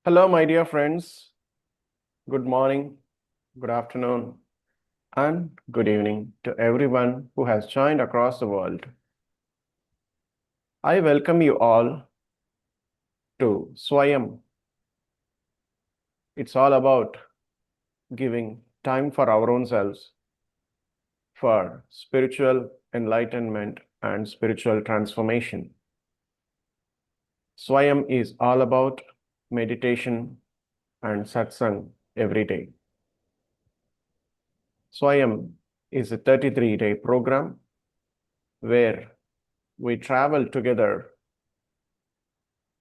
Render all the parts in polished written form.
Hello, my dear friends. Good morning, good afternoon, and good evening to everyone who has joined across the world. I welcome you all to Swayam. It's all about giving time for our own selves for spiritual enlightenment and spiritual transformation. Swayam is all about meditation and satsang every day. Swayam is a 33-day program where we travel together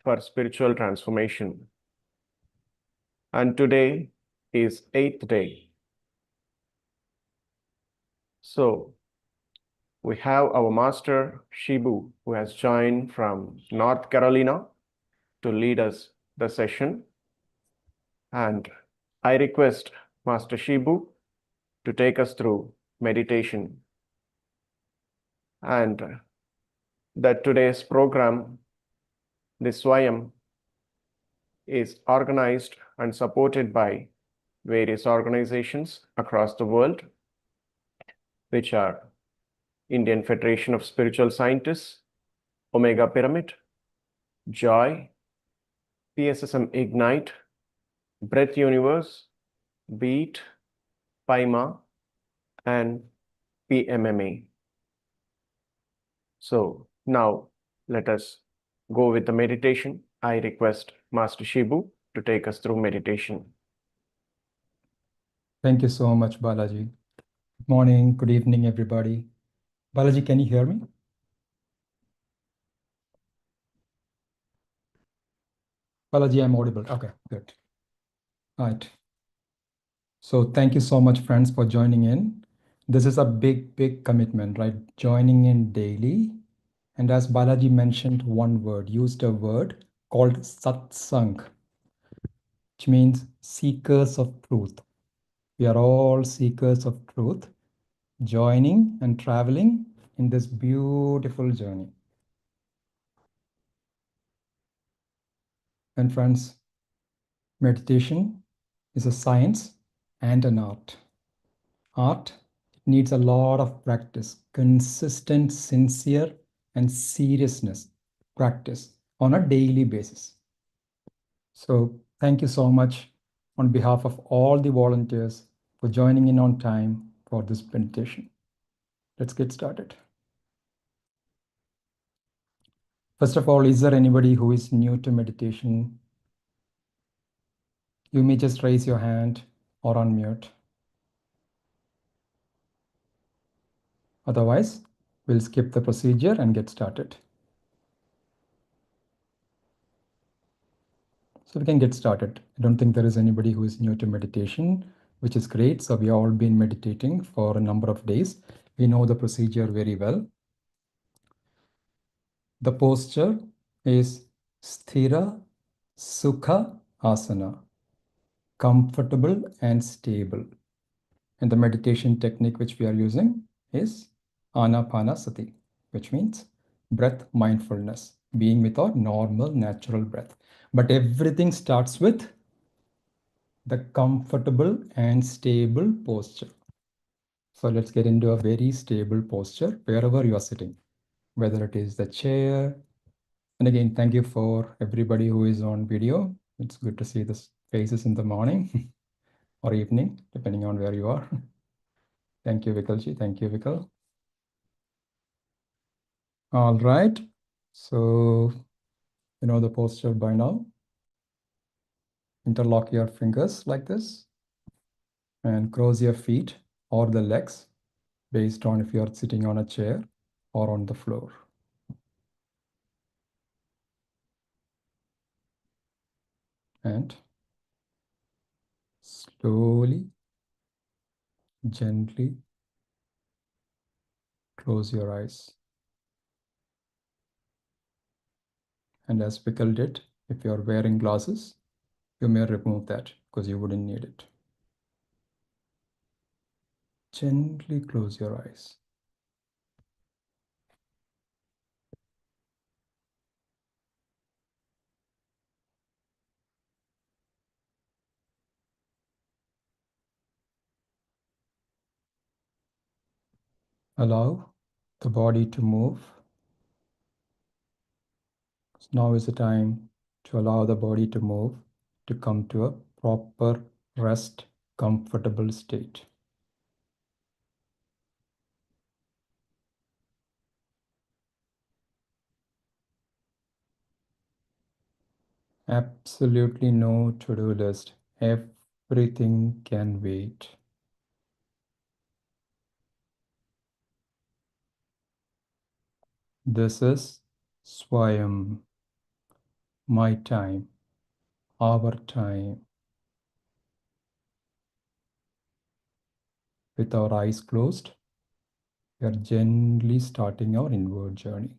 for spiritual transformation. And today is 8th day. So we have our master Shibu, who has joined from North Carolina to lead us the session. And I request Master Shibu to take us through meditation. And that today's program, this Swayam, is organized and supported by various organizations across the world, which are Indian Federation of Spiritual Scientists, Omega Pyramid, Joy, PSSM Ignite, Breath Universe, Beat, PIMA, and PMMA. So now let us go with the meditation. I request Master Shibu to take us through meditation. Thank you so much, Balaji. Good morning, good evening, everybody. Balaji, can you hear me? Balaji, I'm audible. Okay, good. All right. So thank you so much, friends, for joining in. This is a big commitment, right? Joining in daily. And as Balaji mentioned, used a word called Satsang, which means seekers of truth. We are all seekers of truth, joining and traveling in this beautiful journey. And friends, meditation is a science and an art. Art needs a lot of practice, consistent, sincere, and seriousness practice on a daily basis. So thank you so much on behalf of all the volunteers for joining in on time for this meditation. Let's get started. First of all, is there anybody who is new to meditation? You may just raise your hand or unmute. Otherwise, we'll skip the procedure and get started. So we can get started. I don't think there is anybody who is new to meditation, which is great. So we all been meditating for a number of days. We know the procedure very well. The posture is Sthira Sukha Asana, comfortable and stable. And the meditation technique which we are using is Anapanasati, which means breath mindfulness, being with our normal natural breath. But everything starts with the comfortable and stable posture. So let's get into a very stable posture wherever you are sitting, whether it is the chair. And again, thank you for everybody who is on video. It's good to see the faces in the morning or evening, depending on where you are. Thank you, Vikalji. Thank you, Vikal. All right. So you know the posture by now. Interlock your fingers like this and cross your feet or the legs based on if you are sitting on a chair or on the floor. And slowly, gently close your eyes. And as Vikal did, if you are wearing glasses, you may remove that because you wouldn't need it. Gently close your eyes. Allow the body to move. So now is the time to allow the body to move, to come to a proper rest, comfortable state. Absolutely no to-do list. Everything can wait. This is Swayam, my time, our time. With our eyes closed, we are gently starting our inward journey.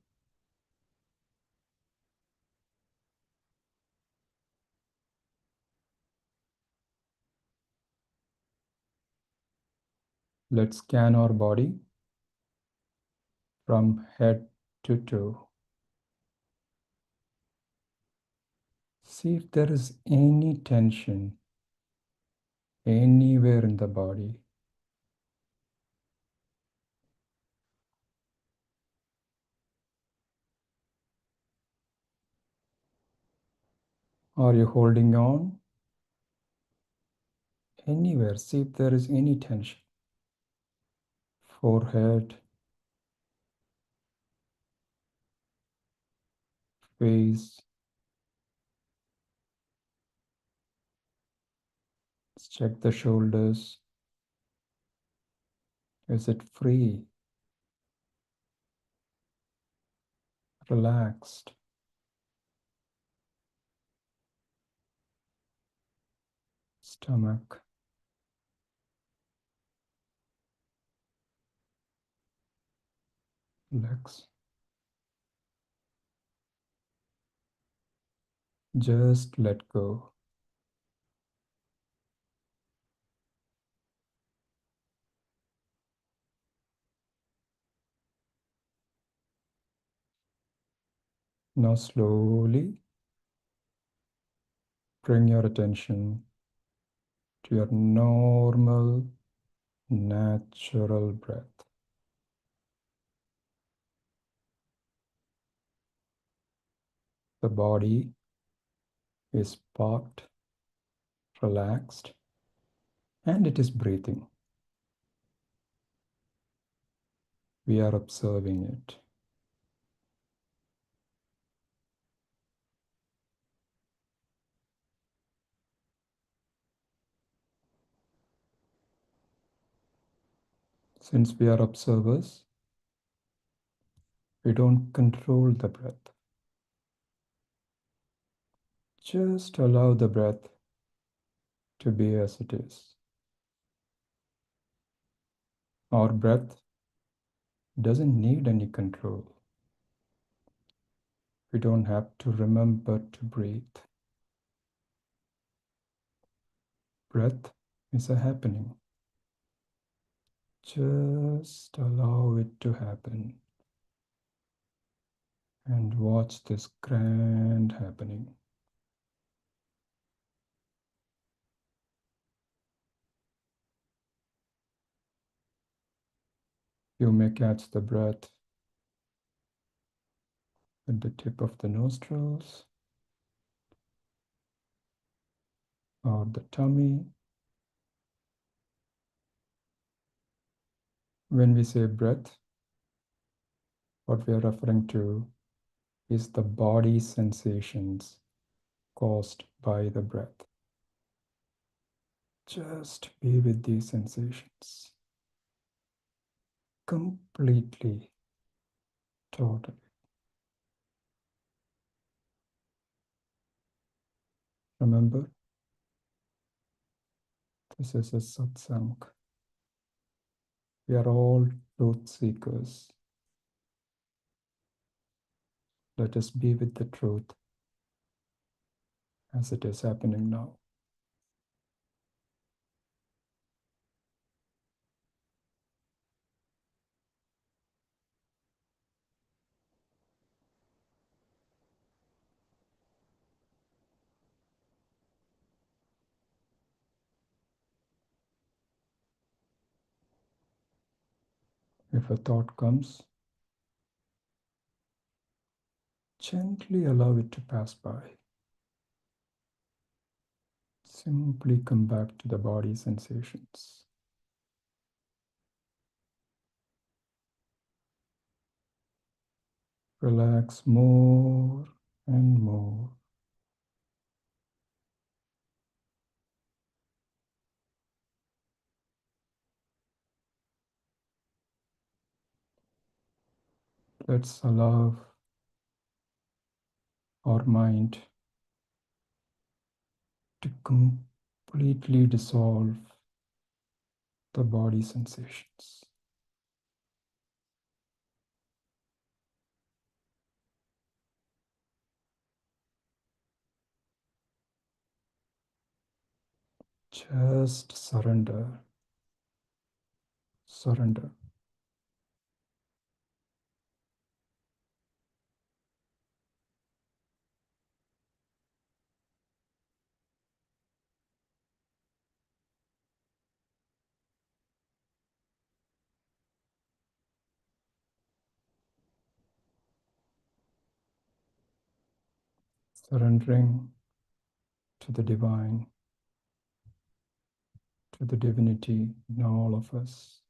Let's scan our body from head to toe. See if there is any tension anywhere in the body. Are you holding on? Anywhere, see if there is any tension. Forehead, face. Let's check the shoulders. Is it free? Relaxed? Stomach. Legs. Just let go. Now slowly bring your attention to your normal, natural breath. The body is parked, relaxed, and it is breathing. We are observing it. Since we are observers, we don't control the breath. Just allow the breath to be as it is. Our breath doesn't need any control. We don't have to remember to breathe. Breath is a happening. Just allow it to happen and watch this grand happening. You may catch the breath at the tip of the nostrils or the tummy. When we say breath, what we are referring to is the body sensations caused by the breath. Just be with these sensations completely, totally. Remember, this is a satsang. We are all truth seekers. Let us be with the truth as it is happening now. If a thought comes, gently allow it to pass by. Simply come back to the body sensations. Relax more and more. Let's allow our mind to completely dissolve the body sensations. Just surrender. Surrender. Surrendering to the divine, to the divinity in all of us.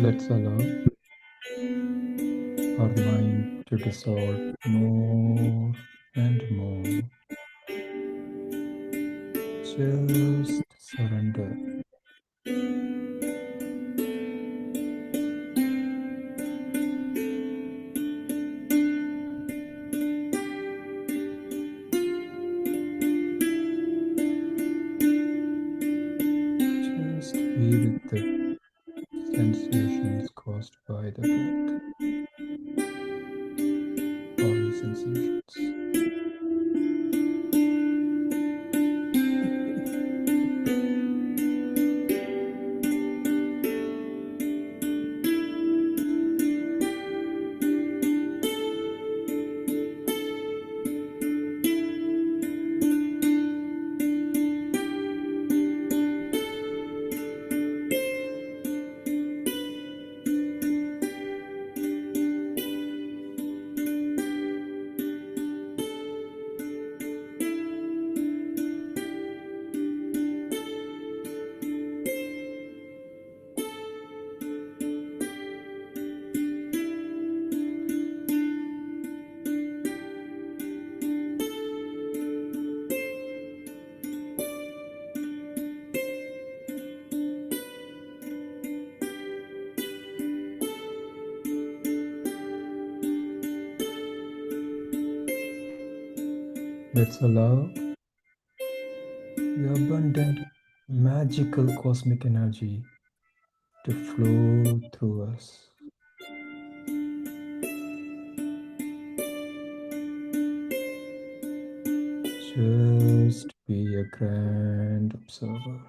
Let's allow our mind to dissolve more and more. Just surrender. Just be with the sensations caused by the breath. Body sensations. Let's allow the abundant, magical cosmic energy to flow through us. Just be a grand observer.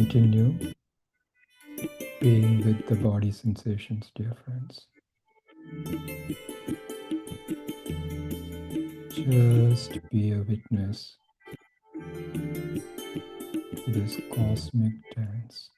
continue being with the body sensations, dear friends. Just be a witness to this cosmic dance.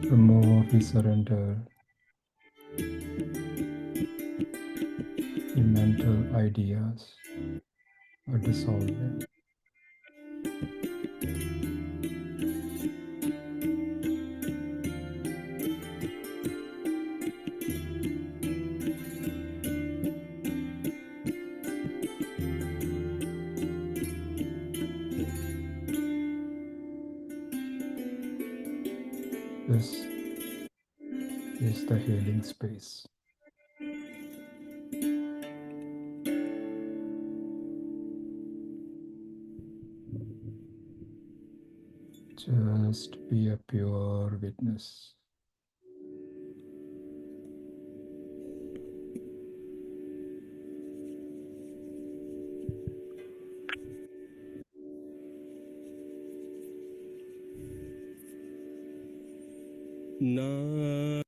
The more we surrender the mental ideas are dissolving. This is the healing space. Just be a pure witness. Na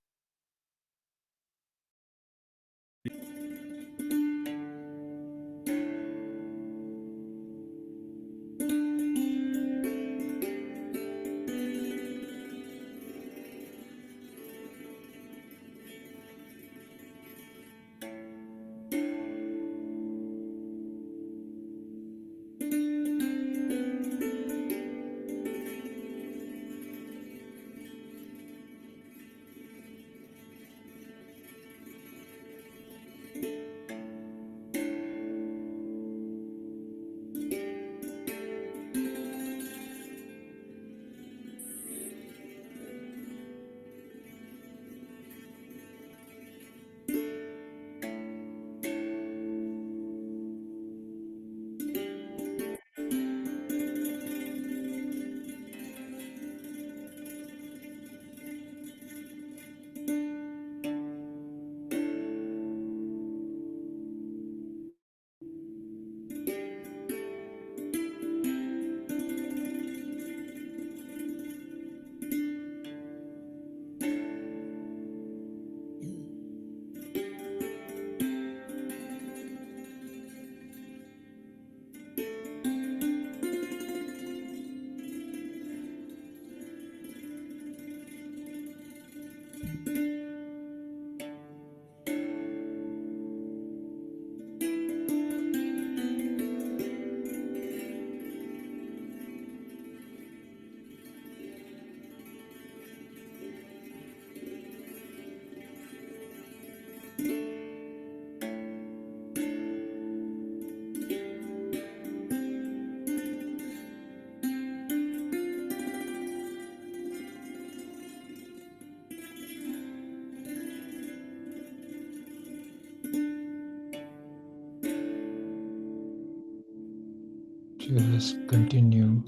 Just continue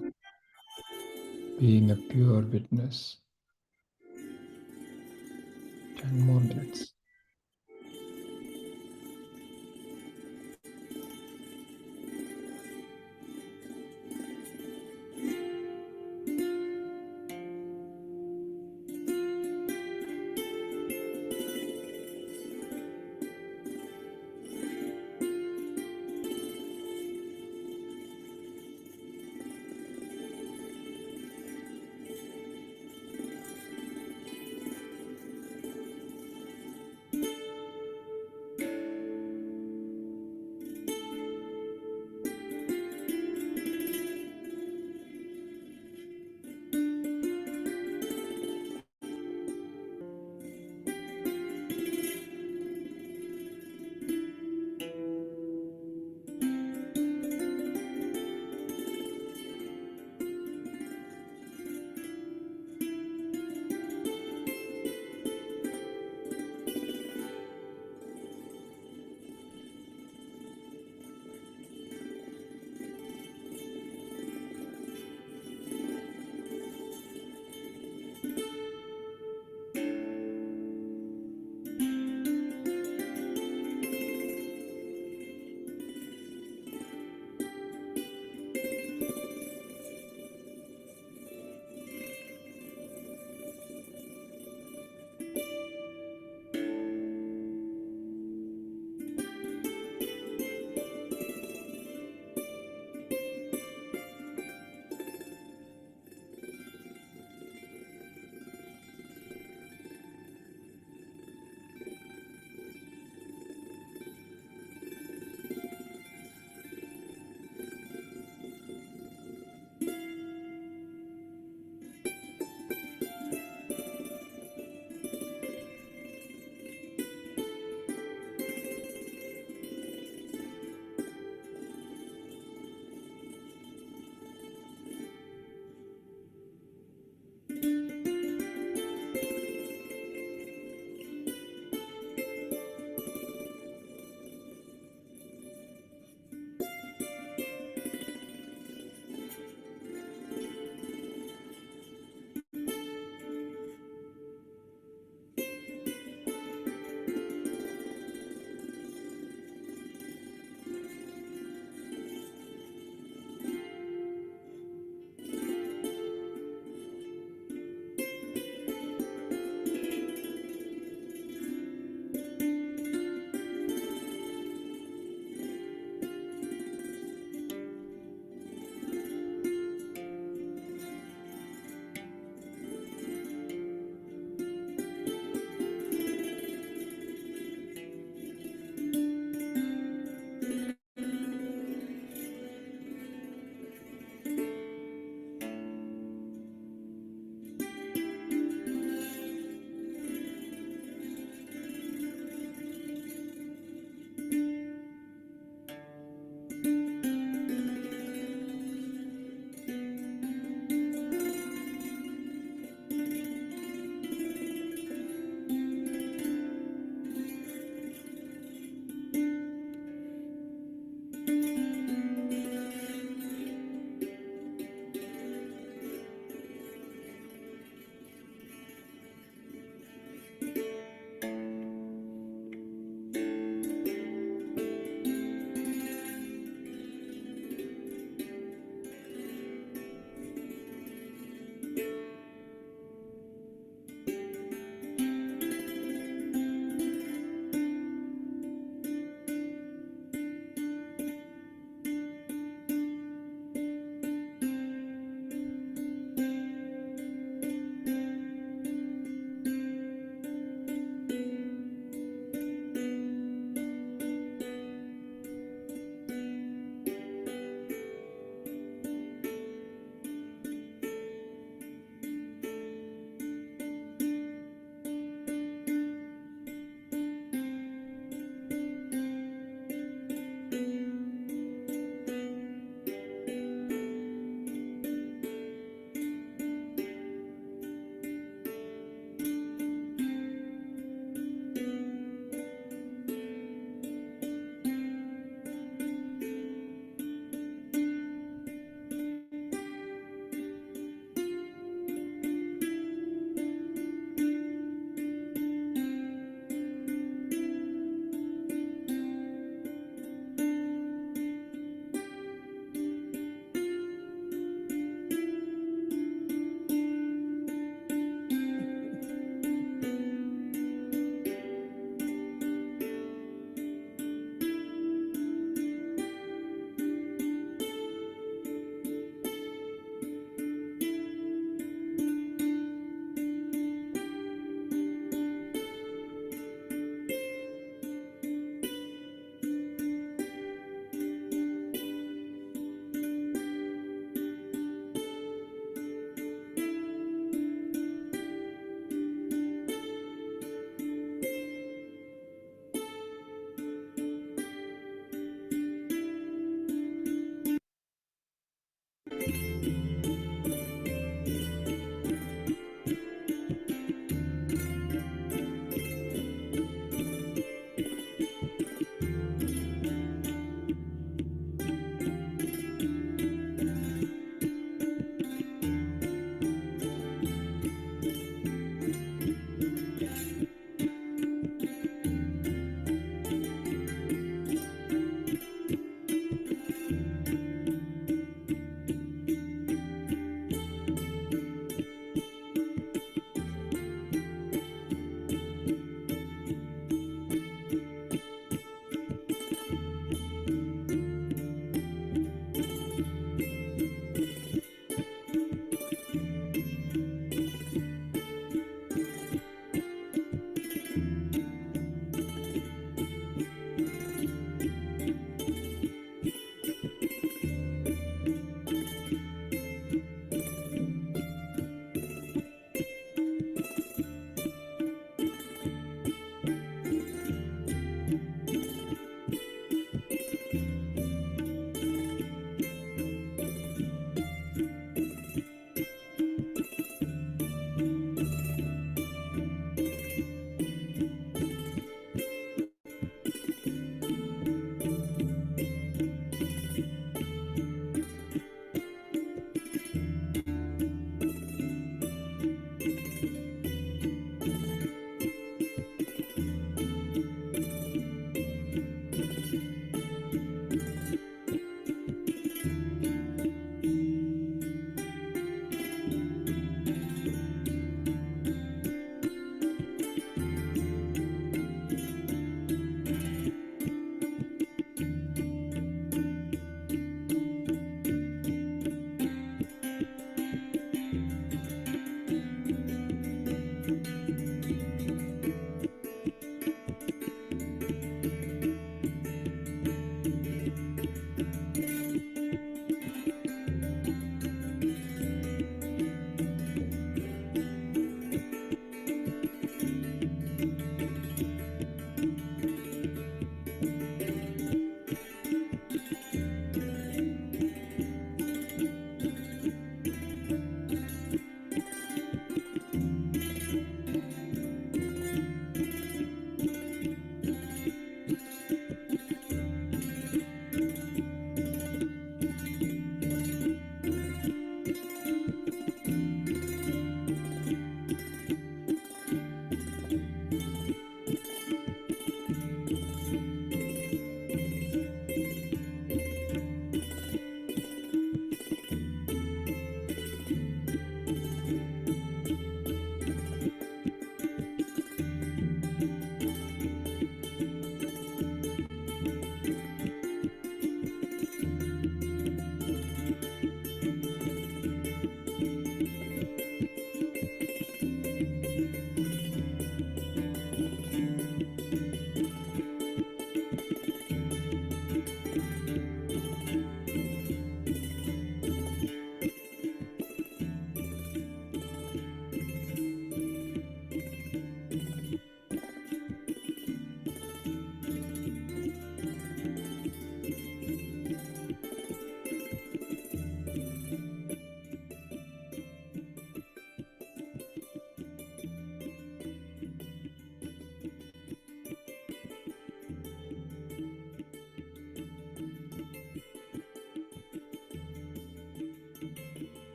being a pure witness. 10 more minutes.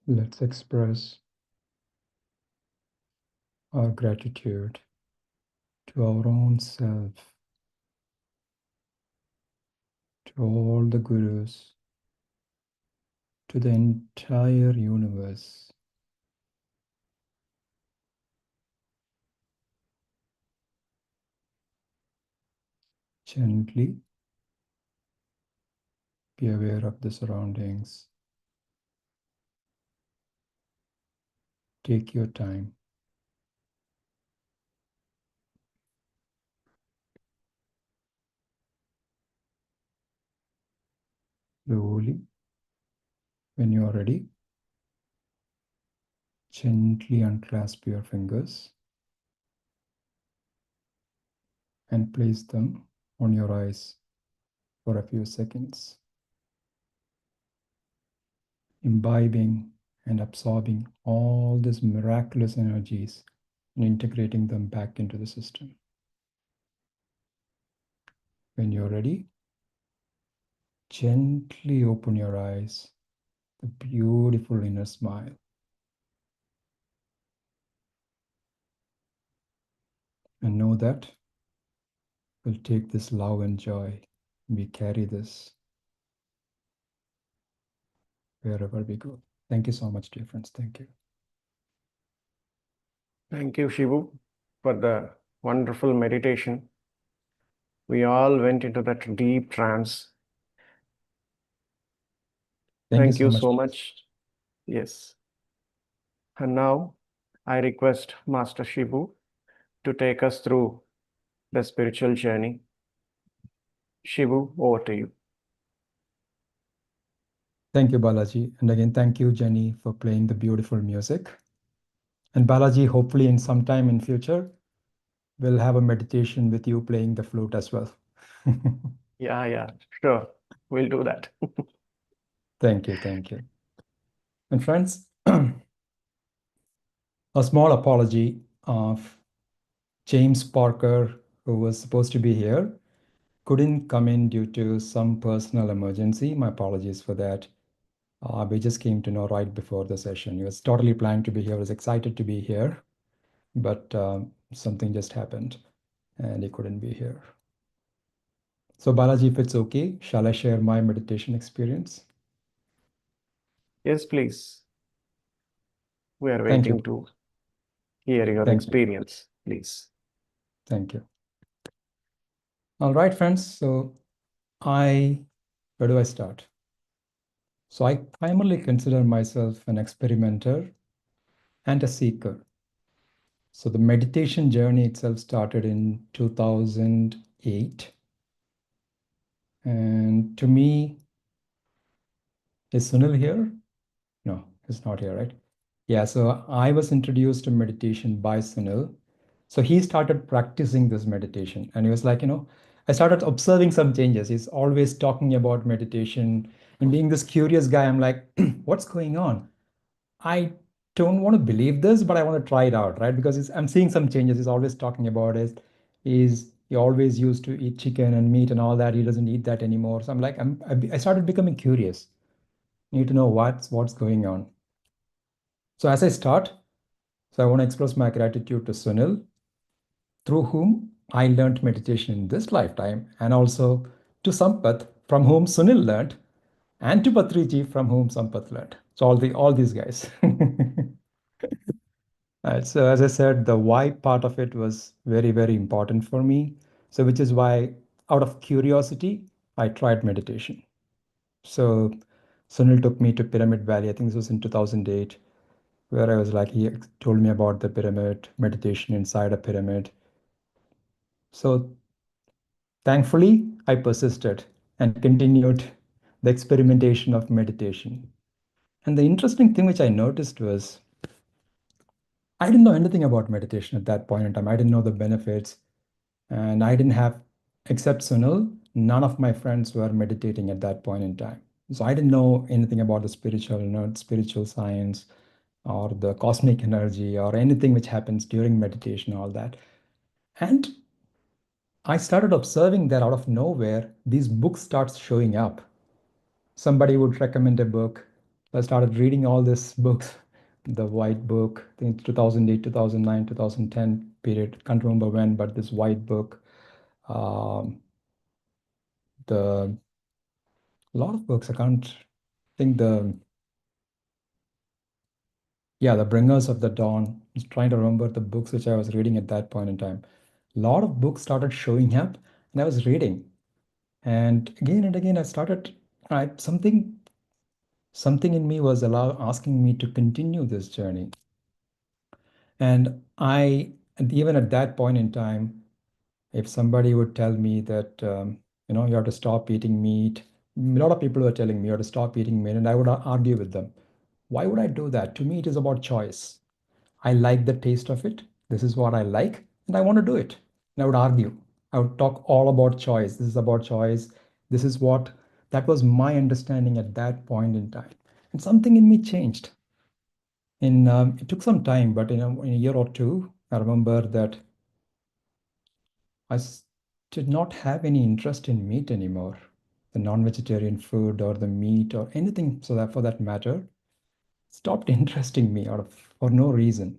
Let's express our gratitude to our own self, to all the gurus, to the entire universe. Gently be aware of the surroundings. Take your time. Slowly, when you are ready, gently unclasp your fingers and place them on your eyes for a few seconds, imbibing and absorbing all these miraculous energies and integrating them back into the system. When you're ready, gently open your eyes, the beautiful inner smile. And know that we'll take this love and joy. We carry this wherever we go. Thank you so much, dear friends. Thank you. Thank you, Shivu, for the wonderful meditation. We all went into that deep trance. Thank you Thank so you much. so much. Yes. And now I request Master Shivu to take us through the spiritual journey. Shivu, over to you. Thank you, Balaji. And again, thank you, Jenny, for playing the beautiful music. And Balaji, hopefully in some time in future, we'll have a meditation with you playing the flute as well. Yeah, sure. We'll do that. Thank you, thank you. And friends, a small apology of James Parker, who was supposed to be here, couldn't come in due to some personal emergency. My apologies for that. We just came to know right before the session. He was totally planning to be here, was excited to be here, but something just happened and he couldn't be here. So Balaji, if it's okay, shall I share my meditation experience? Yes, please. We are Thank you. waiting to hear your Thank you. experience, please. Thank you. All right, friends. So where do I start? So I primarily consider myself an experimenter and a seeker. So the meditation journey itself started in 2008. And to me, is Sunil here? No, he's not here, right? Yeah, so I was introduced to meditation by Sunil. So he started practicing this meditation and he was like, I started observing some changes. He's always talking about meditation and being this curious guy. I'm like, what's going on? I don't want to believe this, but I want to try it out, right? Because I'm seeing some changes. He's always talking about it. He always used to eat chicken and meat and all that. He doesn't eat that anymore. So I'm like, I started becoming curious. Need to know what's going on. So as I start, so I want to express my gratitude to Sunil, through whom I learned meditation in this lifetime, and also to Sampath, from whom Sunil learned, and to Patriji, from whom Sampath learned. So all these guys. So as I said, the why part of it was very, very important for me. So which is why, out of curiosity, I tried meditation. So Sunil took me to Pyramid Valley. I think this was in 2008, where I was like, he told me about the pyramid, meditation inside a pyramid. So thankfully, I persisted and continued the experimentation of meditation. And the interesting thing which I noticed was I didn't know anything about meditation at that point in time. I didn't know the benefits, and I didn't have, except Sunil, none of my friends were meditating at that point in time. So I didn't know anything about the spiritual, spiritual science or the cosmic energy or anything which happens during meditation, all that. And I started observing that out of nowhere, these books starts showing up. Somebody would recommend a book, I started reading all these books, the White Book, I think 2008, 2009, 2010 period. Can't remember when, but this White Book, um, the a lot of books. I can't think the Bringers of the Dawn. I was trying to remember the books which I was reading at that point in time. A lot of books started showing up, and I was reading. And again, I started. Something in me was asking me to continue this journey. And even at that point in time, if somebody would tell me that you have to stop eating meat, a lot of people were telling me you have to stop eating meat, and I would argue with them. Why would I do that? To me, it is about choice. I like the taste of it. This is what I like, and I want to do it. And I would argue. I would talk all about choice. This is about choice. This is what that was my understanding at that point in time. And something in me changed. It took some time, but in a year or two, I remember that did not have any interest in meat anymore, the non-vegetarian food or the meat or anything, so that for that matter, stopped interesting me for no reason.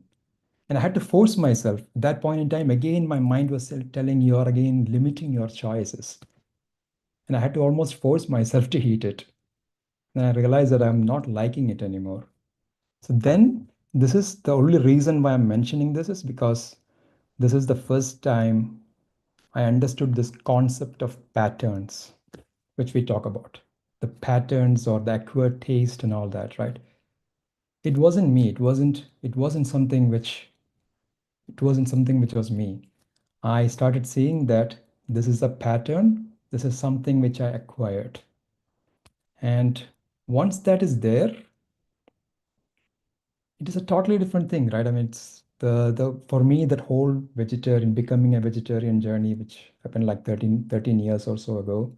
And I had to force myself. At that point in time, again, my mind was still telling you are again limiting your choices. And I had to almost force myself to eat it. And I realized that I'm not liking it anymore. So then, this is the only reason why I'm mentioning this is because this is the first time I understood this concept of patterns, which we talk about. The patterns or the acquired taste and all that, right? It wasn't me. It wasn't something which was me. I started seeing that this is a pattern, this is something which I acquired. And once that is there, it is a totally different thing, right? I mean, it's the for me, that whole vegetarian, becoming a vegetarian journey, which happened like 13 years or so ago,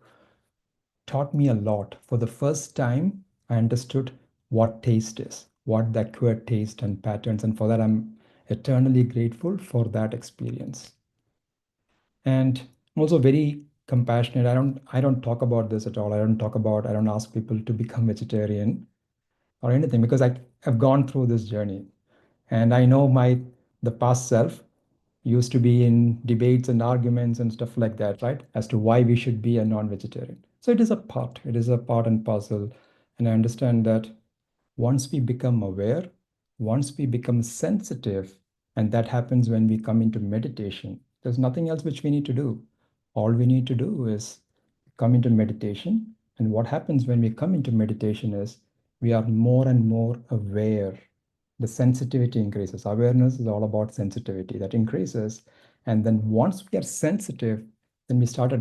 taught me a lot. For the first time, I understood what taste is, what the acquired taste and patterns, and for that, I'm eternally grateful for that experience. And I'm also very compassionate. I don't talk about this at all. I don't ask people to become vegetarian or anything because I've gone through this journey. And I know the past self used to be in debates and arguments and stuff like that, right? As to why we should be a non-vegetarian. So it is a part and parcel. And I understand that once we become aware, once we become sensitive, and that happens when we come into meditation, there's nothing else which we need to do. All we need to do is come into meditation. And what happens when we come into meditation is we are more and more aware. The sensitivity increases. Awareness is all about sensitivity that increases. And then once we are sensitive, then we start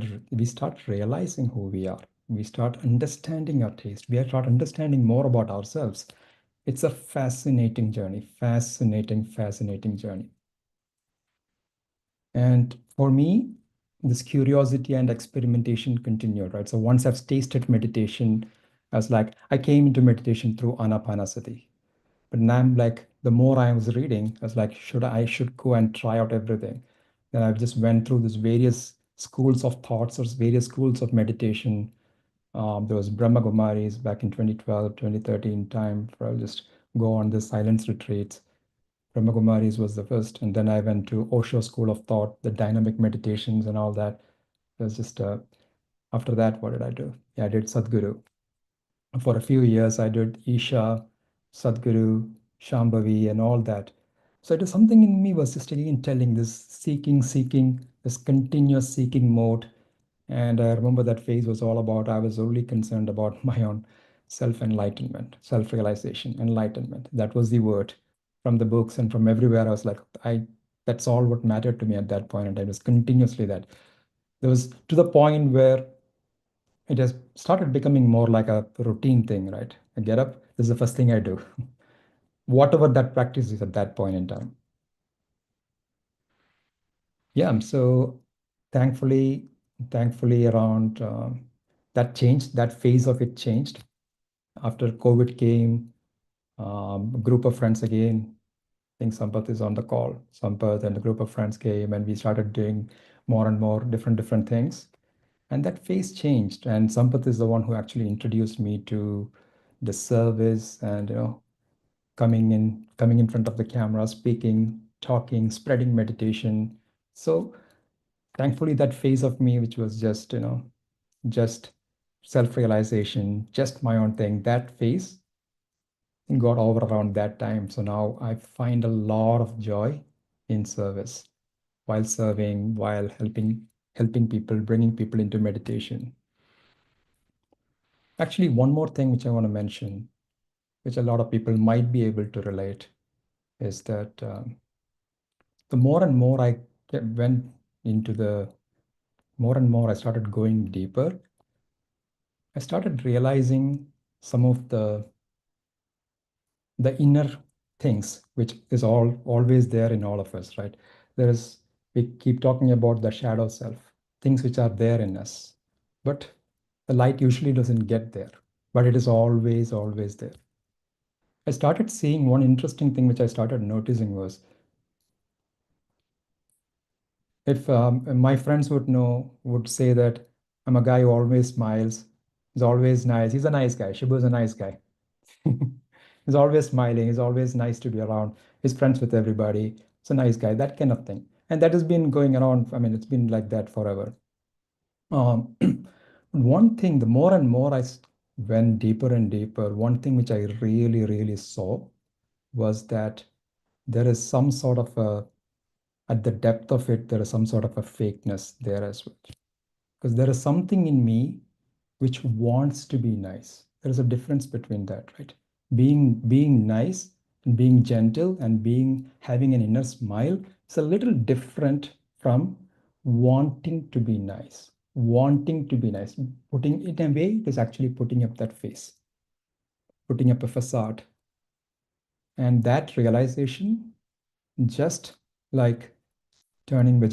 realizing who we are. We start understanding our taste. We start understanding more about ourselves. It's a fascinating journey, fascinating journey. And for me, this curiosity and experimentation continued, right? So once I've tasted meditation, I was like, I came into meditation through Anapanasati. But now I'm like, the more I was reading, I was like, I should go and try out everything. Then I just went through these various schools of thoughts or various schools of meditation. There was Brahma Kumaris back in 2012, 2013 time for I'll just go on the silence retreats. Brahma Kumaris was the first, and then I went to Osho School of Thought, the dynamic meditations and all that. It was just after that, what did I do? Yeah, I did Sadhguru. For a few years, I did Isha, Sadhguru, Shambhavi, and all that. So it was something in me was just again telling this seeking, this continuous seeking mode. And I remember that phase was all about, I was only concerned about my own self-enlightenment, self-realization, enlightenment. That was the word from the books and from everywhere. I was like, that's all what mattered to me at that point. And I was continuously that. There was to the point where it has started becoming more like a routine thing, right? I get up, this is the first thing I do, whatever that practice is at that point in time. Yeah, so thankfully, thankfully around that changed, that phase of it changed. After COVID came, a group of friends again, I think Sampath is on the call. Sampath and a group of friends came and we started doing more and more different things. And that phase changed. And Sampath is the one who actually introduced me to the service, and coming in front of the camera, speaking, talking, spreading meditation. So thankfully, that phase of me, which was just self-realization, just my own thing, that phase got over around that time. So now I find a lot of joy in service, while serving, while helping people, bringing people into meditation. Actually, one more thing which I want to mention, which a lot of people might be able to relate, is that the more and more went into the more and more I started going deeper, I started realizing some of the inner things which is always there in all of us, right? We keep talking about the shadow self, things which are there in us, but the light usually doesn't get there, but it is always there. I started seeing one interesting thing which I started noticing was, if my friends would say that I'm a guy who always smiles, he's always nice, he's a nice guy, Shibu is a nice guy. He's always smiling, he's always nice to be around, he's friends with everybody, he's a nice guy, that kind of thing. And that has been going around, I mean, it's been like that forever. One thing, the more and more went deeper and deeper, one thing which I really saw was that there is some sort of at the depth of it, there is some sort of a fakeness there as well. Because there is something in me which wants to be nice. There is a difference between that, right? Being nice and being gentle and having an inner smile is a little different from wanting to be nice. Wanting to be nice, putting it away, it is actually putting up that face, putting up a facade. And that realization, just like becoming a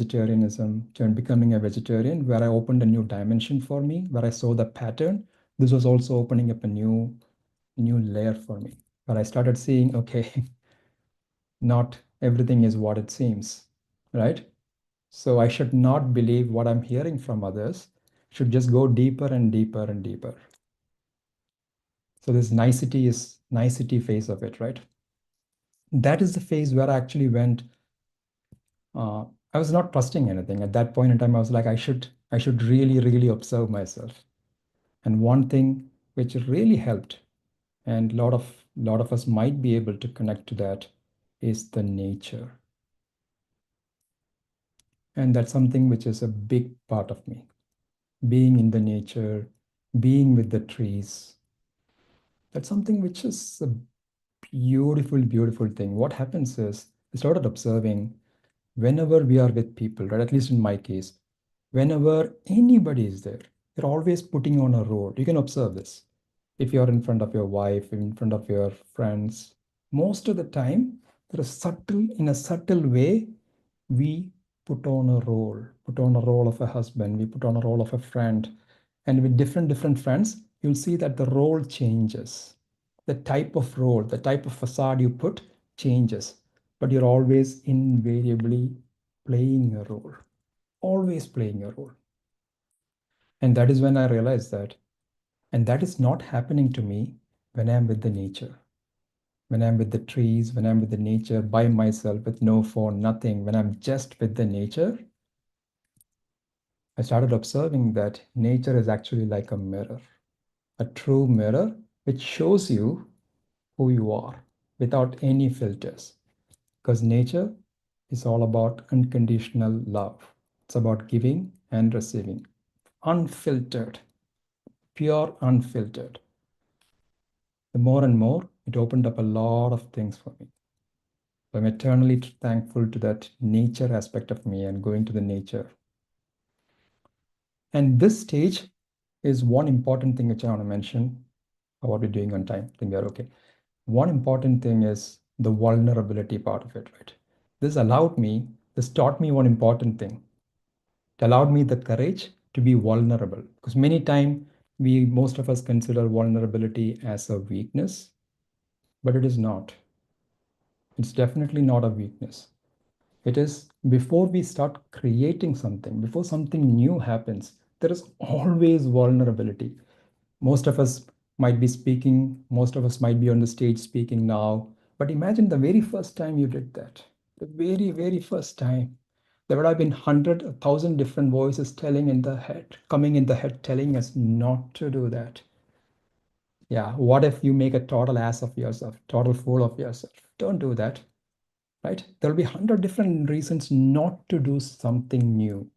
vegetarian, where I opened a new dimension for me, where I saw the pattern. This was also opening up a new layer for me, where I started seeing, okay, not everything is what it seems, right? So I should not believe what I'm hearing from others, should just go deeper and deeper and deeper. So this nicety phase of it, right? That is the phase where I actually went. I was not trusting anything at that point in time. I was like, I should really observe myself. And one thing which really helped, and lot of us might be able to connect to that, is the nature. And that's something which is a big part of me. Being in the nature, being with the trees. That's something which is a beautiful thing. What happens is, I started observing whenever we are with people, right? At least in my case, whenever anybody is there, they're always putting on a role. You can observe this. If you're in front of your wife, in front of your friends, most of the time, in a subtle way, we put on a role of a husband, we put on a role of a friend. And with different friends, you'll see that the role changes. The type of role, the type of facade you put changes, but you're always invariably playing a role, always playing a role. And that is when I realized that. And that is not happening to me when I'm with the nature, when I'm with the trees, when I'm with the nature by myself with no phone, nothing. When I'm just with the nature, I started observing that nature is actually like a mirror, a true mirror, which shows you who you are without any filters. Because nature is all about unconditional love. It's about giving and receiving, unfiltered, pure, unfiltered. The more and more, it opened up a lot of things for me. So I'm eternally thankful to that nature aspect of me and going to the nature. And this stage is one important thing which I want to mention. How are we doing on time? I think we are okay. One important thing is the vulnerability part of it, right? This taught me one important thing. It allowed me the courage to be vulnerable, because many times most of us consider vulnerability as a weakness, but it is not. It's definitely not a weakness. It is, before we start creating something, before something new happens, there is always vulnerability. Most of us might be speaking, most of us might be on the stage speaking now. But imagine the very first time you did that, the very, very first time. There would have been 100, 1,000 different voices telling in the head, coming in the head, telling us not to do that. Yeah, what if you make a total ass of yourself, total fool of yourself? Don't do that, right? There'll be 100 different reasons not to do something new.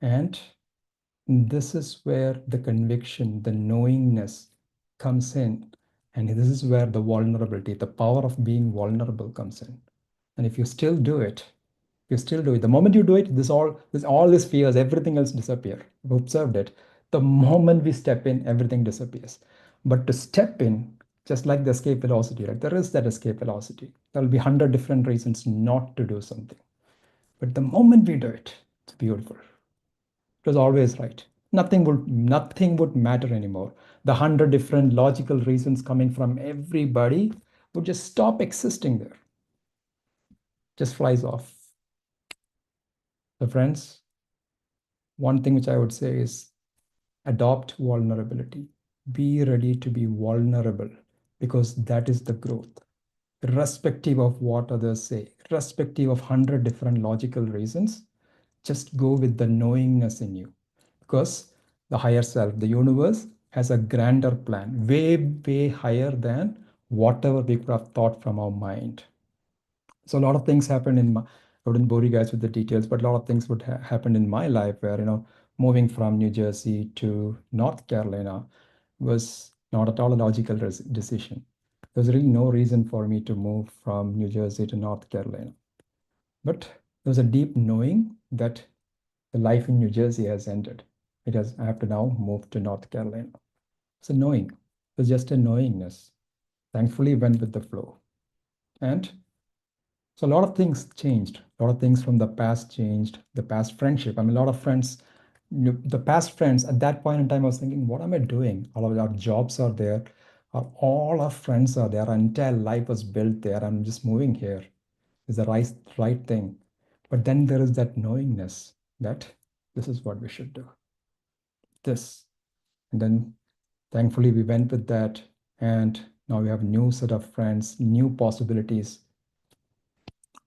And this is where the conviction, the knowingness comes in. And this is where the vulnerability, the power of being vulnerable comes in. And if you still do it, you still do it. The moment you do it, all these fears, everything else disappear. I've observed it. The moment we step in, everything disappears. But to step in, just like the escape velocity, right? There is that escape velocity. There will be 100 different reasons not to do something. But the moment we do it, it's beautiful. It was always right. Nothing would matter anymore. The 100 different logical reasons coming from everybody would just stop existing there. Just flies off. So friends, one thing which I would say is adopt vulnerability. Be ready to be vulnerable because that is the growth. Irrespective of what others say, irrespective of 100 different logical reasons, just go with the knowingness in you. Because the higher self, the universe, has a grander plan, way, way higher than whatever we could have thought from our mind. So a lot of things happened in my, I wouldn't bore you guys with the details, but a lot of things would happen in my life where, moving from New Jersey to North Carolina was not at all a logical decision. There's really no reason for me to move from New Jersey to North Carolina. But there was a deep knowing that the life in New Jersey has ended. I have to now move to North Carolina. It's a knowing. It was just a knowingness. Thankfully, went with the flow. And so a lot of things changed. A lot of things from the past changed. The past friendship. I mean, a lot of friends, the past friends at that point in time, I was thinking, what am I doing? All of our jobs are there. All our friends are there. Our entire life was built there. I'm just moving here. Is the right thing. But then there is that knowingness that this is what we should do. This. And then thankfully we went with that. And now we have a new set of friends, new possibilities.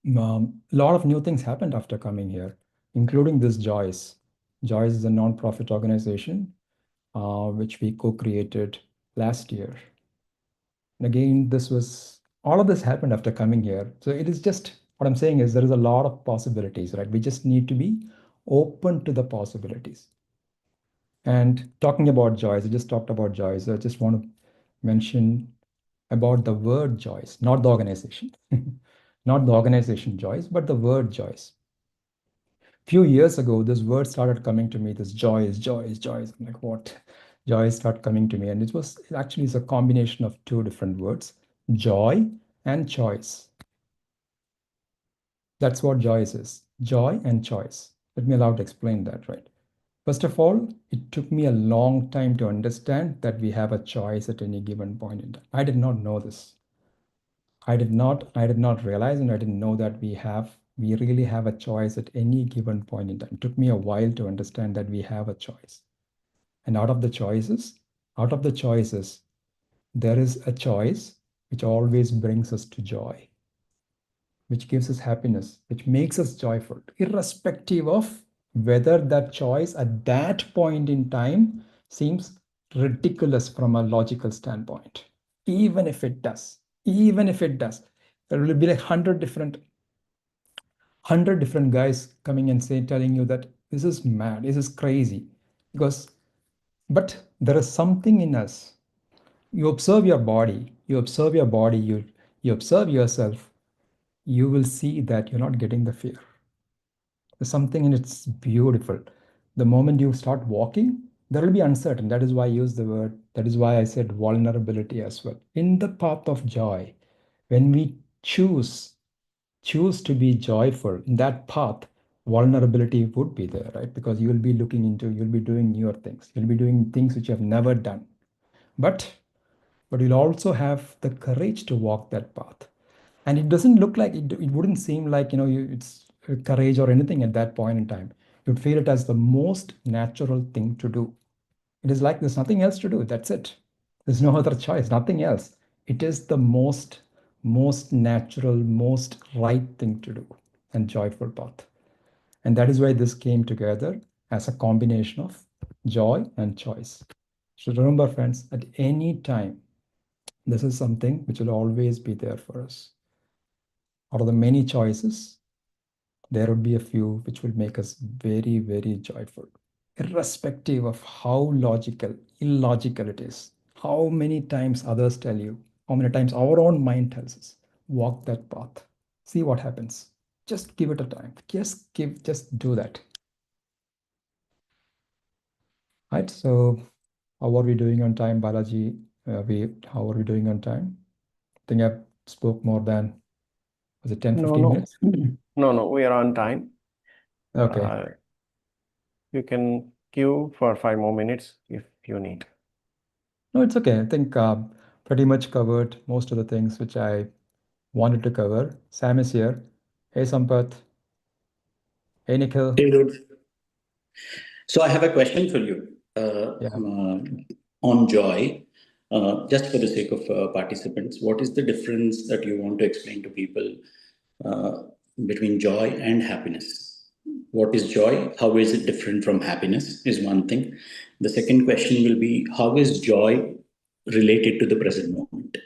A lot of new things happened after coming here, including this Joyce. Joyce is a non-profit organization which we co-created last year. And again, all of this happened after coming here. So it is just, what I'm saying is there is a lot of possibilities, right? We just need to be open to the possibilities. And talking about Joyce, I just talked about Joyce. I just want to mention about the word Joyce, not the organization, not the organization Joyce, but the word Joyce. Few years ago, this word started coming to me, this Joyce, Joyce, Joyce. I'm like, what? Joyce started coming to me. And it actually is a combination of two different words, joy and choice. That's what Joyce is, joy and choice. Let me allow to explain that, right? First of all, it took me a long time to understand that we have a choice at any given point in time. I did not know this. I did not realize and I didn't know that we really have a choice at any given point in time. It took me a while to understand that we have a choice. And out of the choices, there is a choice which always brings us to joy, which gives us happiness, which makes us joyful, irrespective of whether that choice at that point in time seems ridiculous from a logical standpoint. Even if it does, even if it does, there will be like 100 different guys coming and telling you that this is mad, this is crazy. But there is something in us. You observe your body, you observe yourself, you will see that you're not getting the fear. There's something in it's beautiful. The moment you start walking, there will be uncertain. That is why I use the word, that is why I said vulnerability as well. In the path of joy, when we choose to be joyful in that path, vulnerability would be there, right? Because you'll be doing newer things. You'll be doing things which you have never done. But you'll also have the courage to walk that path. And it doesn't look like it wouldn't seem like it's courage or anything at that point in time. You'd feel it as the most natural thing to do. It is like there's nothing else to do. That's it. There's no other choice, nothing else. It is the most natural, most right thing to do and joyful path. And that is why this came together as a combination of joy and choice. So remember, friends, at any time, this is something which will always be there for us. Out of the many choices, there would be a few which will make us very, very joyful, irrespective of how logical, illogical it is. How many times others tell you, how many times our own mind tells us, walk that path, see what happens. Just give it a time. Just do that. Right. So, how are we doing on time, Balaji? How are we doing on time? I think I spoke more than, was it 10, No, 15 no, minutes? no, we are on time. Okay. Uh, you can queue for 5 more minutes if you need. No, it's okay. I think pretty much covered most of the things which I wanted to cover. Sam is here. Hey, Sampath. Hey, Nikhil. Hey, dude. So I have a question for you Yeah. on joy. Just for the sake of participants, what is the difference that you want to explain to people uh, between joy and happiness? What is joy? How is it different from happiness? Is one thing. The second question will be, how is joy related to the present moment?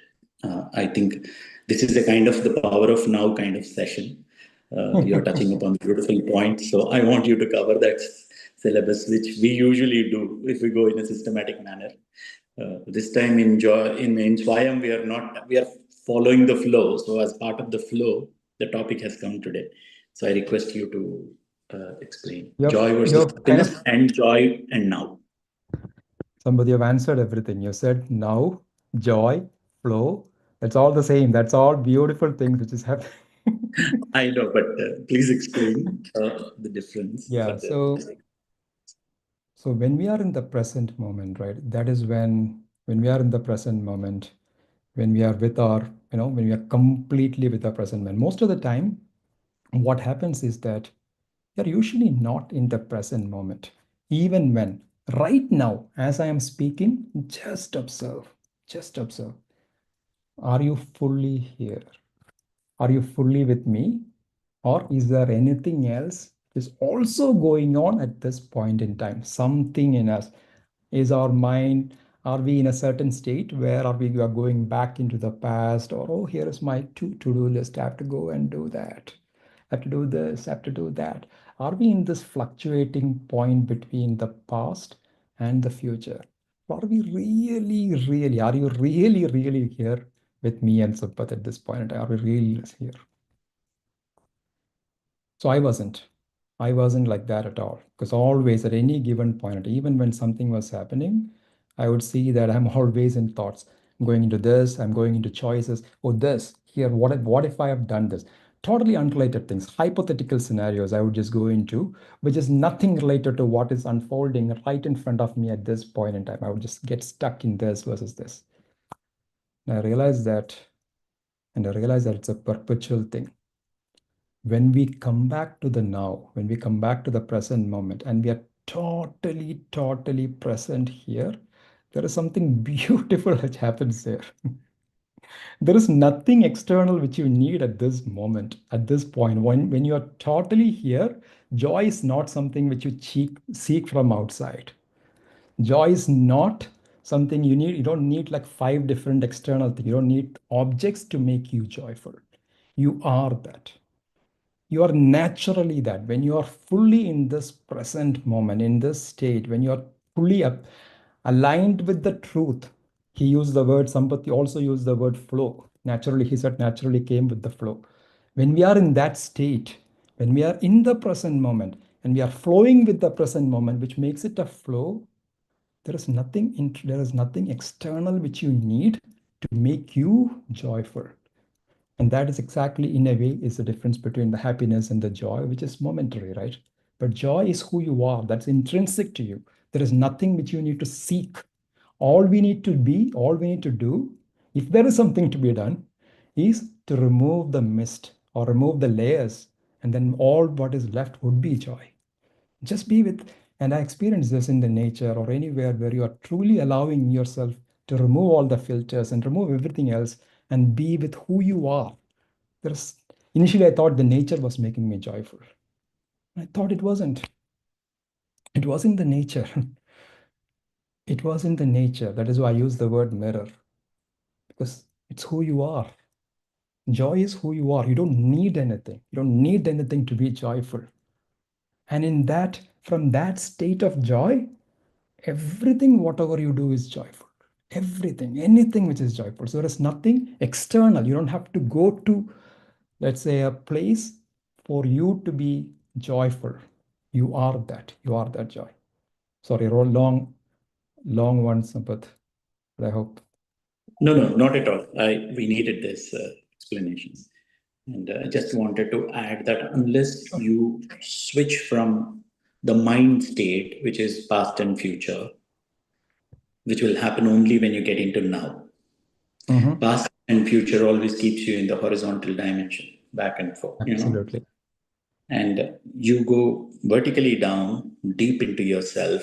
I think this is a kind of the power of now kind of session. You're touching upon beautiful points. So I want you to cover that syllabus, which we usually do if we go in a systematic manner. This time in Swayam, we are following the flow. So as part of the flow, the topic has come today. So I request you to explain joy versus You're kind happiness of and joy and now. somebody have answered everything. You said now, joy, flow. It's all the same. That's all beautiful things which is happening. I know, but please explain the difference for Yeah. the So when we are in the present moment, right? That is when we are in the present moment, when we are with our, when we are completely with our present moment. Most of the time, what happens is that you're usually not in the present moment. Even when, right now, as I am speaking, just observe. Are you fully here? Are you fully with me? Or is there anything else is also going on at this point in time? Something in us. Is our mind, are we in a certain state where we are going back into the past? Or, oh, here is my to-do list. I have to go and do that. I have to do this, I have to do that. Are we in this fluctuating point between the past and the future? Or are we are you really here with me and Sampath at this point? Are we really here? So I wasn't like that at all. Because always at any given point, even when something was happening, I would see that I'm always in thoughts. I'm going into this, I'm going into choices. Oh, this, here, what if I have done this? Totally unrelated things, hypothetical scenarios I would just go into, which is nothing related to what is unfolding right in front of me at this point in time. I would just get stuck in this versus this. And I realized that, it's a perpetual thing. When we come back to the now, when we come back to the present moment, and we are totally present here, there is something beautiful which happens there. There is nothing external which you need at this moment, at this point. When you are totally here, joy is not something which you seek from outside. Joy is not something you need. You don't need like five different external things. You don't need objects to make you joyful. You are that. You are naturally that. When you are fully in this present moment, in this state, when you are fully aligned with the truth. He used the word, Sampati also used the word flow. Naturally, he said, naturally came with the flow. When we are in that state, when we are in the present moment, and we are flowing with the present moment, which makes it a flow, there is nothing external which you need to make you joyful. And that is exactly, in a way, is the difference between the happiness and the joy, which is momentary, right? But joy is who you are. That's intrinsic to you. There is nothing which you need to seek. All we need to do, if there is something to be done, is to remove the mist or remove the layers. And then all what is left would be joy. Just be with, and I experience this in the nature or anywhere where you are truly allowing yourself to remove all the filters and remove everything else and be with who you are. Initially, I thought the nature was making me joyful. I thought it wasn't. It wasn't the nature. It wasn't the nature. That is why I use the word mirror, because it's who you are. Joy is who you are. You don't need anything. You don't need anything to be joyful. And in that, from that state of joy, everything, whatever you do, is joyful. Everything, anything which is joyful. So there is nothing external. You don't have to go to, let's say, a place for you to be joyful. You are that. You are that joy. Sorry, roll long one, Sampath, but I hope. No, not at all. We needed this explanation. And I just wanted to add that unless you switch from the mind state, which is past and future, which will happen only when you get into now. Past and future always keeps you in the horizontal dimension, back and forth, Absolutely. And you go vertically down, deep into yourself.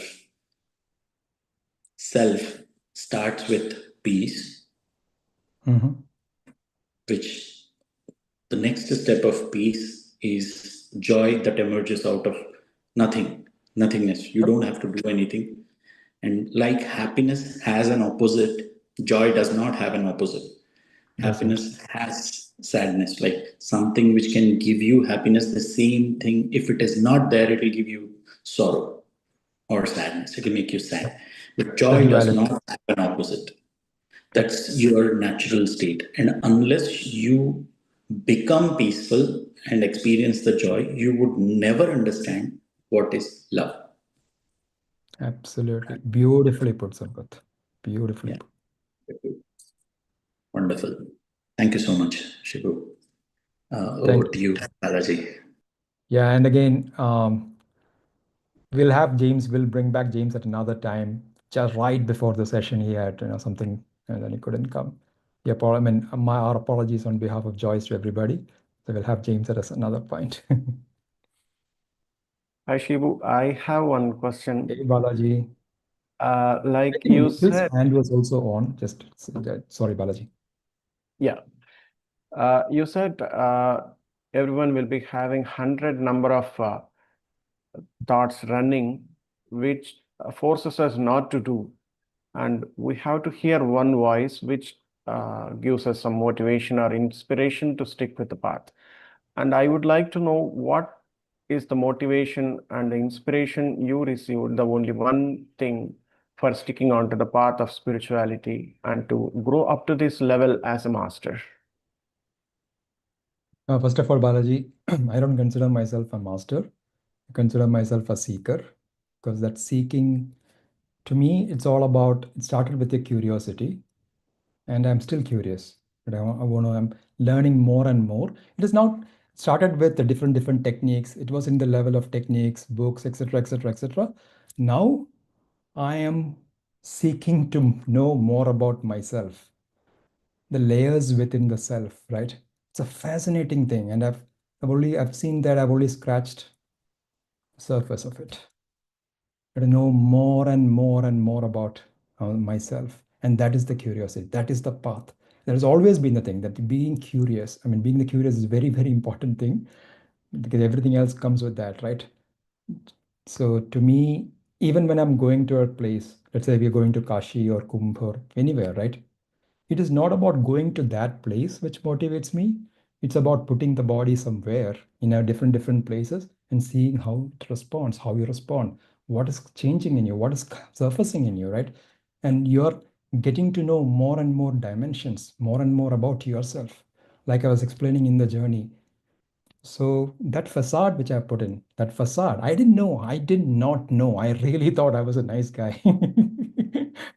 Self starts with peace, which the next step of peace is joy that emerges out of nothingness. You don't have to do anything. And like happiness has an opposite, joy does not have an opposite. Happiness has sadness, like something which can give you happiness, the same thing. If it is not there, it will give you sorrow or sadness. It will make you sad. But joy does not have an opposite. That's your natural state. And unless you become peaceful and experience the joy, you would never understand what is love. Absolutely. Beautifully put, Sampath. Beautifully put. Wonderful. Thank you so much, Shibu. Thank Over to you, Balaji. Yeah, and again, we'll bring back James at another time. Just right before the session, he had something, and then he couldn't come. I mean, our apologies on behalf of Joyce to everybody. So we'll have James at another point. Hi, Shibu. I have one question. Hey, Balaji. Like I think you Nikhil's said, hand was also on. Sorry, Balaji. yeah. You said everyone will be having 100 number of thoughts running, which forces us not to do. And we have to hear one voice, which gives us some motivation or inspiration to stick with the path. And I would like to know what is the motivation and the inspiration you received, the only one thing for sticking on to the path of spirituality and to grow up to this level as a master. First of all, Balaji, I don't consider myself a master. I consider myself a seeker, because that seeking, to me, it started with a curiosity, and I'm still curious. But I'm learning more and more. It is not started with the different techniques. It was in the level of techniques, books, etc., etc., etc. Now I am seeking to know more about myself, the layers within the self, right? It's a fascinating thing, and I've seen that. I've only scratched the surface of it. To know more and more and more about myself, and that is the curiosity. That is the path. There has always been the thing that being curious. I mean, being the curious is a very, very important thing, because everything else comes with that, right? So to me, even when I'm going to a place, let's say we're going to Kashi or Kumbh or anywhere, right? It is not about going to that place which motivates me. It's about putting the body somewhere in a different places and seeing how it responds, how you respond, what is changing in you, what is surfacing in you, right? And you're getting to know more and more dimensions, more and more about yourself. Like I was explaining in the journey. So that facade which I put in, that facade, I did not know. I really thought I was a nice guy.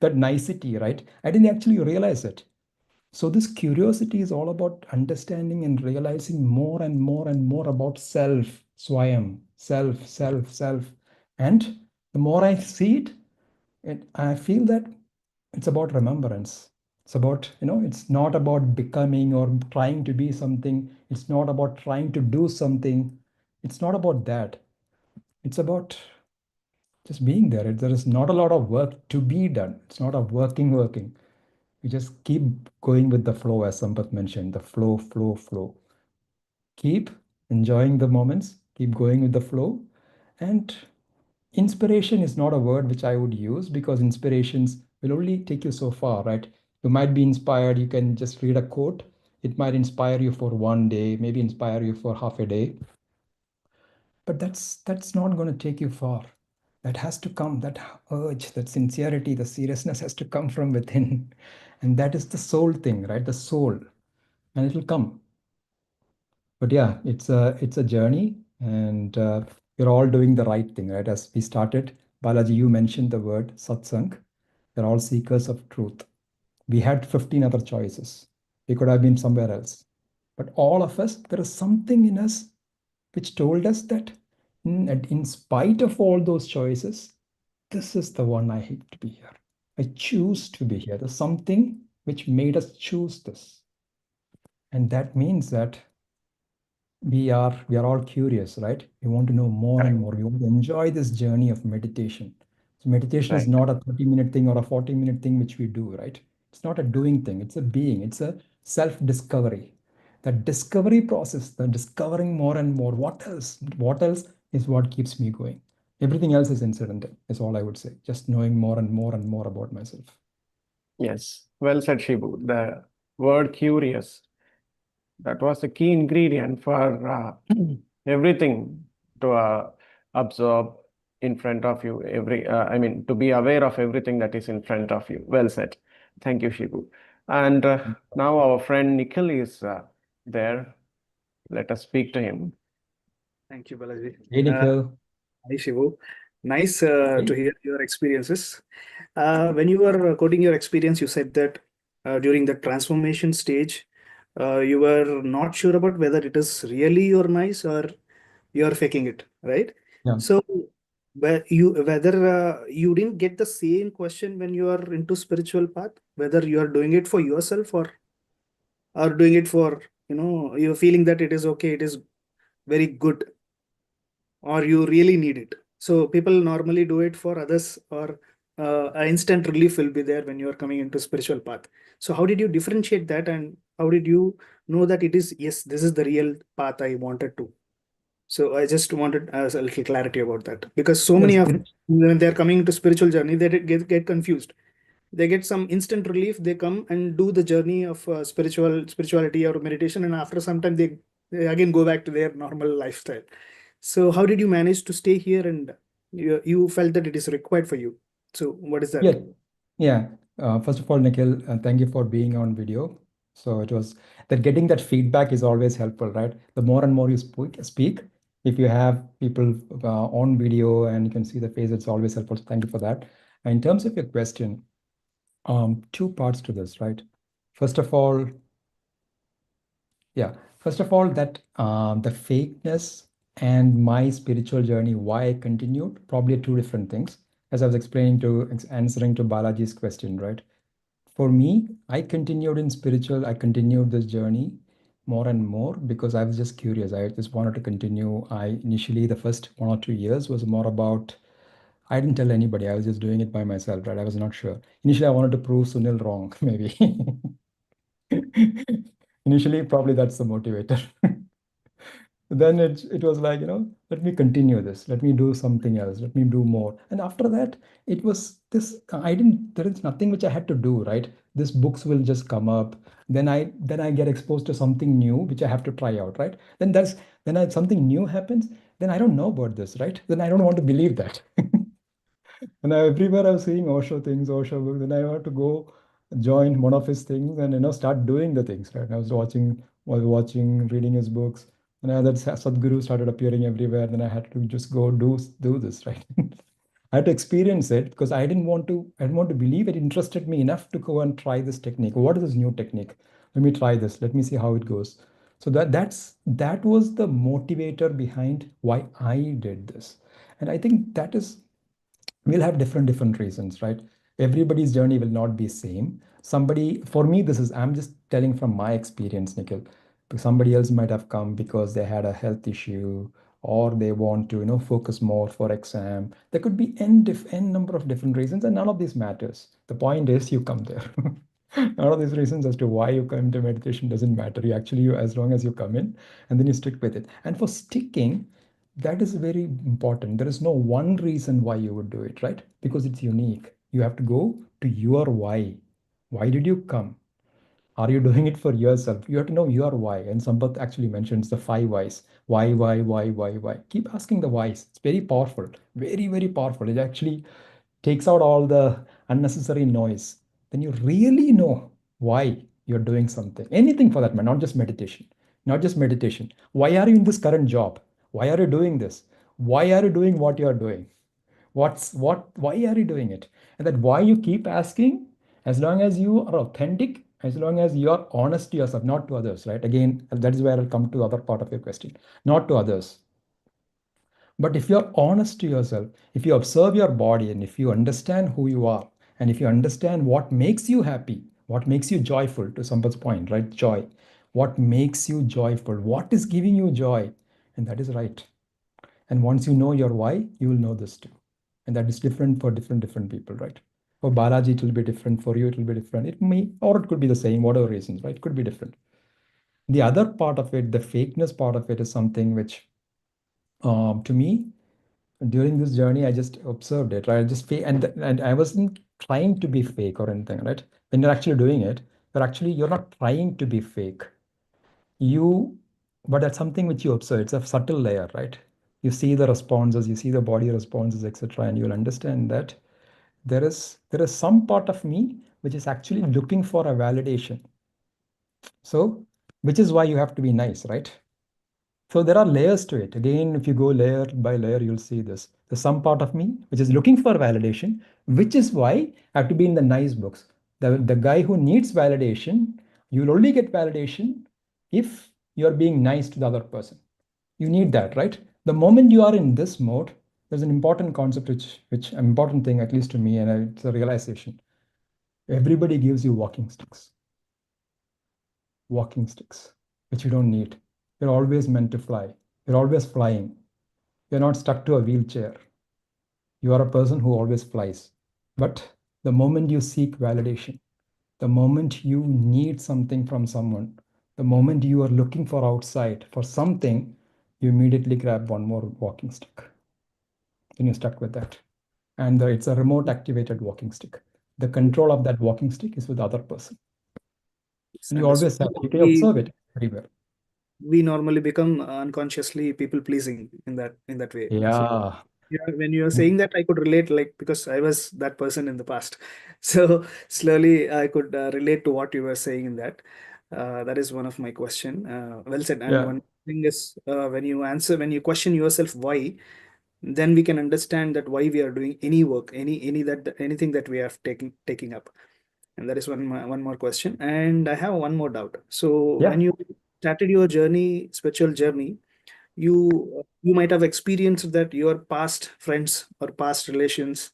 That nicety, right? I didn't actually realize it. So this curiosity is all about understanding and realizing more and more and more about self, Swayam, self. And the more I see I feel that it's about remembrance. It's about, it's not about becoming or trying to be something. It's not about trying to do something. It's not about that. It's about just being there. There is not a lot of work to be done. It's not a working. You just keep going with the flow, as Sampath mentioned, the flow, flow, flow. Keep enjoying the moments, keep going with the flow. And inspiration is not a word which I would use, because inspirations will only take you so far, right? You might be inspired, you can just read a quote. It might inspire you for one day, maybe inspire you for half a day. But that's not going to take you far. That has to come, that urge, that sincerity, the seriousness has to come from within. And that is the soul thing, right? The soul. And it'll come. But yeah, it's a journey, and we're all doing the right thing, right? As we started, Balaji, you mentioned the word satsang. We're all seekers of truth. We had 15 other choices. We could have been somewhere else. But all of us, there is something in us which told us that in spite of all those choices, this is the one I hate to be here. I choose to be here. There's something which made us choose this. And that means that we are all curious, right? We want to know more and Correct. more. We want to enjoy this journey of meditation. So meditation is Right. not a 30-minute thing or a 40-minute thing which we do, right? It's not a doing thing, it's a being, it's a self-discovery. That discovery process, the discovering more and more, what else is what keeps me going. Everything else is incidental, is all I would say. Just knowing more and more and more about myself. Yes. Well said, Shibu. The word curious, that was the key ingredient for everything to absorb in front of you. I mean, to be aware of everything that is in front of you. Well said. Thank you, Shibu. And now our friend Nikhil is there. Let us speak to him. Thank you, Balaji. Hey, Nikhil. Hi, Shivu. Nice Hey. to hear your experiences. When you were quoting your experience, you said that during the transformation stage, you were not sure about whether it is really your nice or you're faking it, right? Yeah. So, whether you didn't get the same question when you are into spiritual path, whether you are doing it for yourself or doing it for, you're feeling that it is okay, it is very good, or you really need it. So people normally do it for others, or an instant relief will be there when you are coming into spiritual path. So how did you differentiate that, and how did you know that it is, yes, this is the real path I wanted to? So I just wanted a little clarity about that, because so Yes, many of, when they're coming into spiritual journey, they get confused. They get some instant relief, they come and do the journey of spirituality or meditation, and after some time they again go back to their normal lifestyle. So how did you manage to stay here, and you felt that it is required for you? So what is that? yeah, yeah. First of all, Nikhil, thank you for being on video. So it was that getting that feedback is always helpful, right? The more and more you speak, if you have people on video and you can see the face, it's always helpful. So thank you for that. And in terms of your question, two parts to this, right? First of all, yeah. First of all, that the fakeness and my spiritual journey, why I continued, probably two different things. As I was explaining to answering to Balaji's question, right? For me, I continued in spiritual, I continued this journey more and more because I was just curious. I just wanted to continue. I initially, the first 1 or 2 years was more about, I didn't tell anybody. I was just doing it by myself, right? I was not sure. Initially, I wanted to prove Sunil wrong, maybe. Initially, probably that's the motivator. Then it was like, let me continue this, let me do something else, let me do more. And after that, it was this, there is nothing which I had to do, right? This books will just come up. Then I get exposed to something new which I have to try out, right? Something new happens, then I don't know about this, right? Then I don't want to believe that. And everywhere I was seeing Osho things, Osho books, and I had to go join one of his things and start doing the things. Right? I was watching, reading his books, and that Sadhguru started appearing everywhere. Then I had to just go do this, right? I had to experience it because I didn't want to believe it interested me enough to go and try this technique. What is this new technique? Let me try this. Let me see how it goes. So that was the motivator behind why I did this. And I think that is, we'll have different reasons, right? Everybody's journey will not be same. For me, I'm just telling from my experience, Nikhil. Somebody else might have come because they had a health issue, or they want to focus more for exam. There could be n number of different reasons, and none of this matters. The point is you come there. None of these reasons as to why you come to meditation doesn't matter. As long as you come in and then you stick with it. And for sticking, that is very important. There is no one reason why you would do it, right? Because it's unique. You have to go to your why. Why did you come? Are you doing it for yourself? You have to know your why. And Sampath actually mentions the 5 whys. Why? Keep asking the whys. It's very powerful. Very, very powerful. It actually takes out all the unnecessary noise. Then you really know why you're doing something. Anything for that matter, not just meditation. Not just meditation. Why are you in this current job? Why are you doing this? Why are you doing what you're doing? Why are you doing it? And that why you keep asking, as long as you are authentic, as long as you are honest to yourself, not to others, right? Again, that is where I'll come to other part of your question. Not to others. But if you're honest to yourself, if you observe your body and if you understand who you are, and if you understand what makes you happy, what makes you joyful, to Sampath's point, right? Joy. What makes you joyful? What is giving you joy? And that is right. And once you know your why, you will know this too. And that is different for different people, right? For Balaji, it will be different. For you, it will be different. It may, or it could be the same, whatever reasons, right? It could be different. The other part of it, the fakeness part of it, is something which, to me, during this journey, I just observed it, right? I just and I wasn't trying to be fake or anything, right? When you're actually doing it, you're not trying to be fake. You, but that's something which you observe. It's a subtle layer, right? You see the responses, you see the body responses, etc., and you'll understand that there is some part of me which is actually looking for a validation. So, which is why you have to be nice, right? So there are layers to it. Again, if you go layer by layer, you'll see this. There's some part of me which is looking for validation, which is why I have to be in the nice books. The guy who needs validation, you'll only get validation if you're being nice to the other person. You need that, right? The moment you are in this mode, there's an important concept, which an important thing, at least to me, and it's a realization. Everybody gives you walking sticks, which you don't need. You're always meant to fly. You're always flying. You're not stuck to a wheelchair. You are a person who always flies. But the moment you seek validation, the moment you need something from someone, the moment you are looking for outside for something, you immediately grab one more walking stick. Then you're stuck with that. And it's a remote activated walking stick. The control of that walking stick is with the other person. It's And you understood. always have, you can observe it everywhere. We normally become unconsciously people pleasing in that way. So Yeah. yeah, when you are saying that, I could relate, like, because I was that person in the past. So slowly I could relate to what you were saying in that. That is one of my question. Well said. And Yeah. one thing is, when you question yourself why, then we can understand that why we are doing any work, anything that we are taking up. And that is one more question. And I have one more doubt. So when Yeah. you started your journey, spiritual journey, you might have experienced that your past friends or past relations,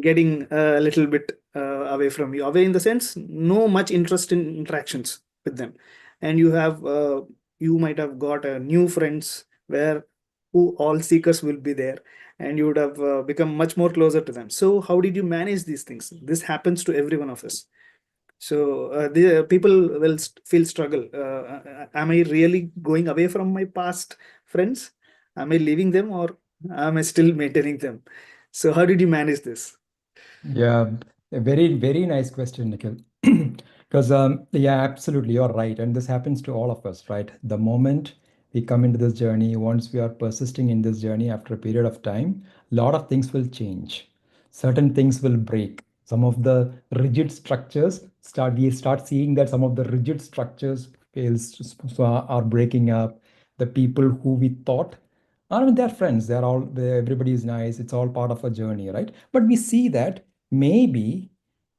getting a little bit away from you, away in the sense no much interest in interactions with them, and you might have got new friends where who all seekers will be there, and you would have become much more closer to them. So how did you manage these things? This happens to every one of us. So the people will feel struggle. Am I really going away from my past friends? Am I leaving them, or am I still maintaining them? So how did you manage this? Yeah, a very, very nice question, Nikhil. Because, yeah, absolutely, you're right. And this happens to all of us, right? The moment we come into this journey, once we are persisting in this journey after a period of time, a lot of things will change. Certain things will break. Some of the rigid structures we start seeing that some of the rigid structures are breaking up. The people who we thought, I mean, they're friends. Everybody is nice. It's all part of a journey, right? But we see that maybe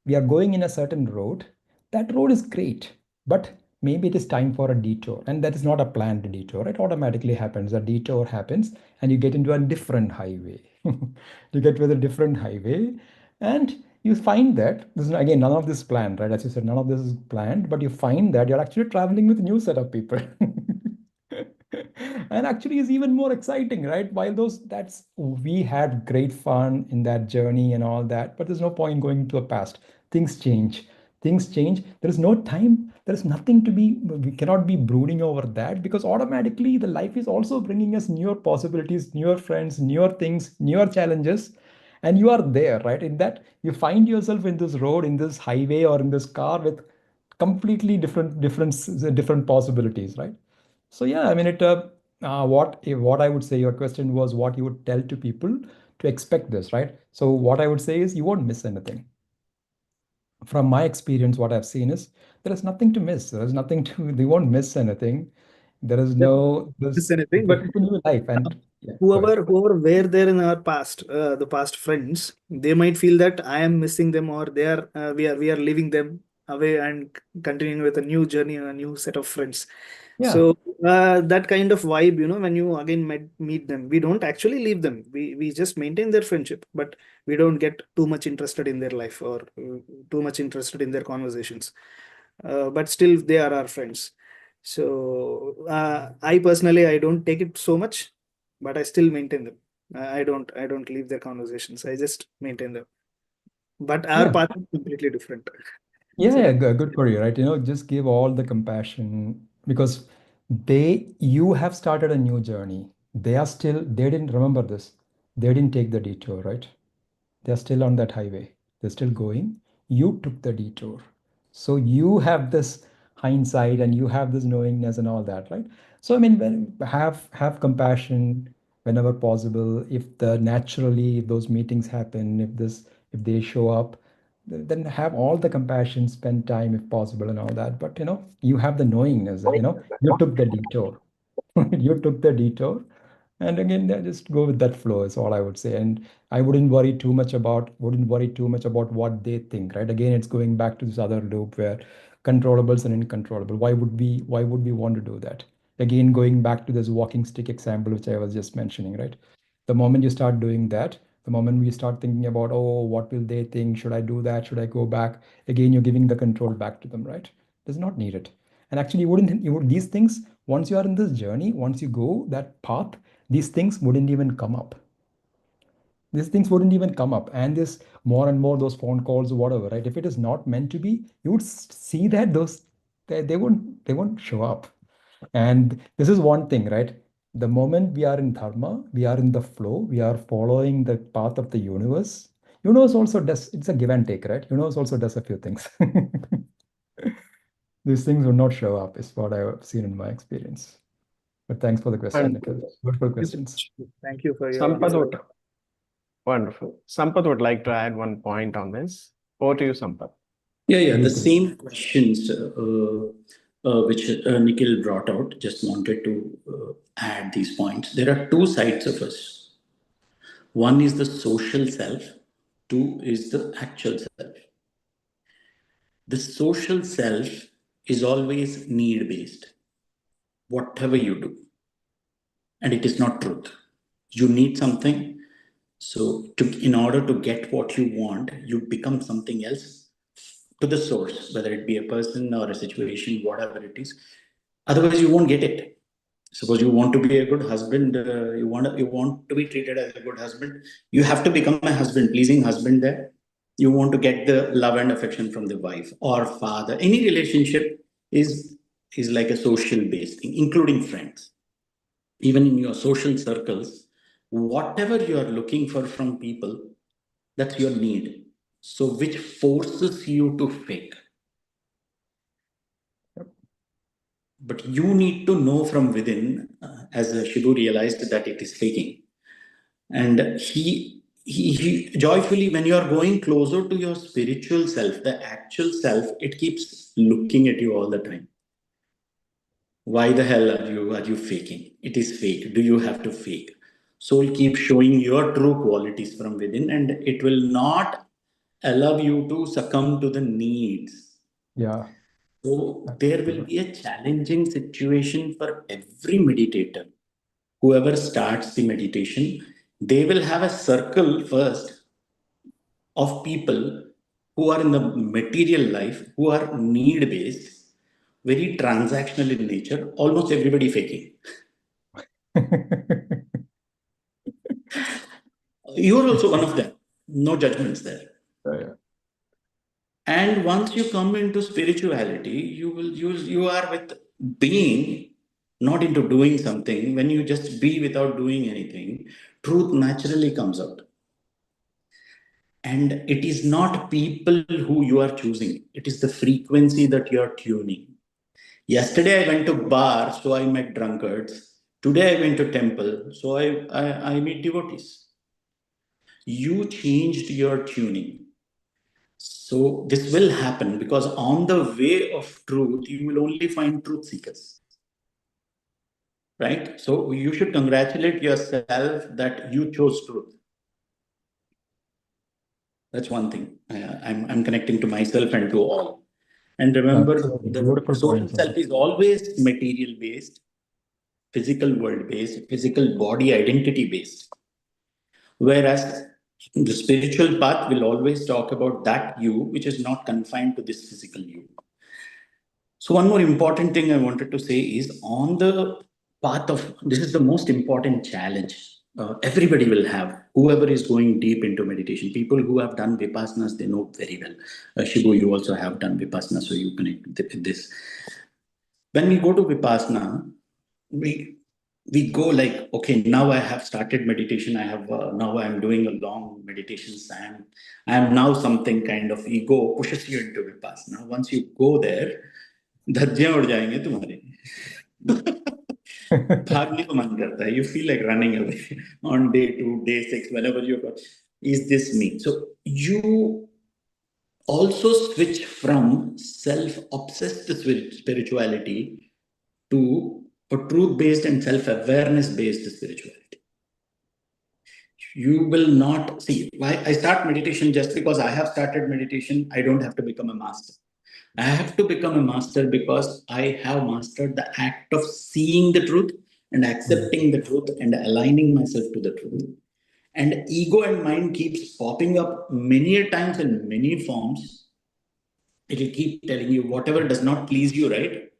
we are going in a certain road. That road is great, but maybe it is time for a detour. And that is not a planned detour. It automatically happens. A detour happens and you get into a different highway. You get with a different highway and you find that this is again none of this is planned, right? As you said, none of this is planned, but you find that you're actually traveling with a new set of people. And actually is even more exciting, right? While that's we had great fun in that journey and all that, but there's no point going to a past. Things change. things change. There is no time. There is nothing to be, we cannot be brooding over that, because automatically the life is also bringing us newer possibilities, newer friends, newer things, newer challenges. And you are there, right? In that, you find yourself in this road, in this highway, or in this car with completely different possibilities, right? So yeah, I mean, what I would say, your question was what you would tell to people to expect this, right? So what I would say is you won't miss anything. From my experience, what I've seen is there is nothing to miss. There is nothing to, they won't miss anything. There is That no, miss there's, anything, they but continue life. And yeah, go ahead. whoever were there in our past, the past friends, they might feel that I am missing them, or they are we are leaving them away and continuing with a new journey, a new set of friends. Yeah, So that kind of vibe, when you again meet them, we don't actually leave them. We just maintain their friendship, but we don't get too much interested in their life, or too much interested in their conversations. But still, they are our friends. So I personally, I don't take it so much, but I still maintain them. I don't leave their conversations. I just maintain them. But our yeah. path is completely different. Yeah, So yeah, good for you, right? Just give all the compassion, because you have started a new journey. They didn't remember this. They didn't take the detour, right? They're still on that highway. They're still going. You took the detour. So you have this hindsight and you have this knowingness and all that, right? So I mean, have compassion whenever possible. If if those meetings happen, if they show up, then have all the compassion, spend time if possible and all that. But you have the knowingness that you took the detour. You took the detour, and again, just go with that flow is all I would say. And I wouldn't worry too much about what they think, right? Again, it's going back to this other loop where controllables and uncontrollable. Why would we want to do that? Again, going back to this walking stick example, which I was just mentioning, right? The moment you start doing that, the moment we start thinking about, oh, what will they think? Should I do that? Should I go back? Again, you're giving the control back to them, right? Does not need it. And actually, these things, once you are in this journey, once you go that path, these things wouldn't even come up. These things wouldn't even come up. And this more and more, those phone calls or whatever, right? If it is not meant to be, you would see that they won't show up. And this is one thing, right? The moment we are in dharma, we are in the flow, we are following the path of the universe. Universe also does, it's a give and take, right? Universe also does a few things. These things would not show up, is what I've seen in my experience. But thanks for the question, And Nikhil. Wonderful thank you so questions. much. Thank you for your Sampath would, wonderful. Sampath would like to add one point on this. Over to you, Sampath. Yeah, the Please do. same questions which Nikhil brought out. Just wanted to add these points. There are two sides of us. One is the social self, two is the actual self. The social self is always need based, whatever you do, and it is not truth. You need something, so in order to get what you want, you become something else to the source, whether it be a person or a situation, whatever it is. Otherwise, you won't get it. Suppose you want to be a good husband, you want to be treated as a good husband. You have to become a husband, pleasing husband. There, you want to get the love and affection from the wife or father. Any relationship is like a social based thing, including friends. Even in your social circles, whatever you are looking for from people, that's your need. So, which forces you to fake. But you need to know from within, as Shibu realized that it is faking. And he joyfully, when you are going closer to your spiritual self, the actual self, it keeps looking at you all the time. Why the hell are you faking? It is fake. Do you have to fake? Soul keeps showing your true qualities from within, and it will not allow you to succumb to the needs. Yeah. So That's there will true. be a challenging situation for every meditator. Whoever starts the meditation, they will have a circle first of people who are in the material life, who are need based, very transactional in nature, almost everybody faking. You are also one of them. No judgments there. Yeah. And once you come into spirituality, you are with being, not into doing something. When you just be without doing anything, truth naturally comes out. And it is not people who you are choosing. It is the frequency that you are tuning. Yesterday I went to bar, so I met drunkards. Today I went to temple, so I meet devotees. You changed your tuning. So this will happen because on the way of truth, you will only find truth seekers. Right? So you should congratulate yourself that you chose truth. That's one thing. I'm connecting to myself and to all. And remember, Absolutely. the Beautiful social point, self is always material based, physical world based, physical body identity based. Whereas the spiritual path will always talk about that you, which is not confined to this physical you. So, one more important thing I wanted to say is on the path of this is the most important challenge everybody will have. Whoever is going deep into meditation, people who have done vipassanas, they know very well. Shibu, you also have done vipassana, so you connect with this. When we go to vipassana, we go like, okay, now I have started meditation. I have now I'm doing a long meditations. I am now something kind of ego pushes you into vipassana. Once you go there, धज्जियां उड़ जाएंगे तुम्हारे भागने को मन करता है. You feel like running away on day 2, day 6, whenever you go. Is this me? So you also switch from self-obsessed spirituality to a truth-based and self-awareness-based spirituality. You will not see why I start meditation. Just because I have started meditation, I don't have to become a master. I have to become a master because I have mastered the act of seeing the truth and accepting the truth and aligning myself to the truth. And ego and mind keeps popping up many times in many forms. It will keep telling you whatever does not please you, right?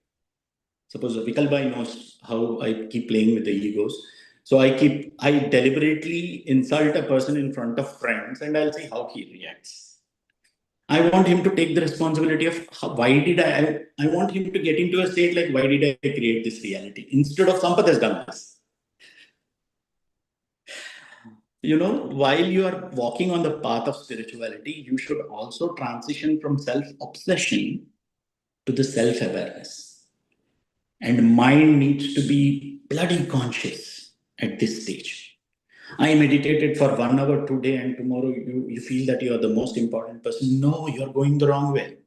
Suppose Vikalbai knows how I keep playing with the egos. So I deliberately insult a person in front of friends and I'll see how he reacts. I want him to take the responsibility of I want him to get into a state like, why did I create this reality? Instead of Sampath has done this. While you are walking on the path of spirituality, you should also transition from self-obsession to the self-awareness. And mind needs to be bloody conscious at this stage. I meditated for 1 hour today and tomorrow you feel that you are the most important person. No, you're going the wrong way.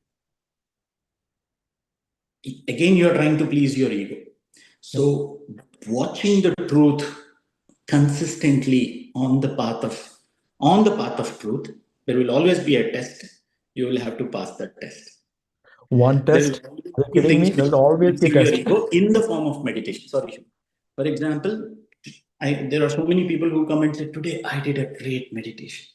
Again, you're trying to please your ego. So watching the truth consistently on the path of truth, there will always be a test. You will have to pass that test. One There will test. always Are you be kidding me? things which There'll always be a pleasing your test. ego in the form of meditation. Sorry. For example, there are so many people who come and say, today I did a great meditation.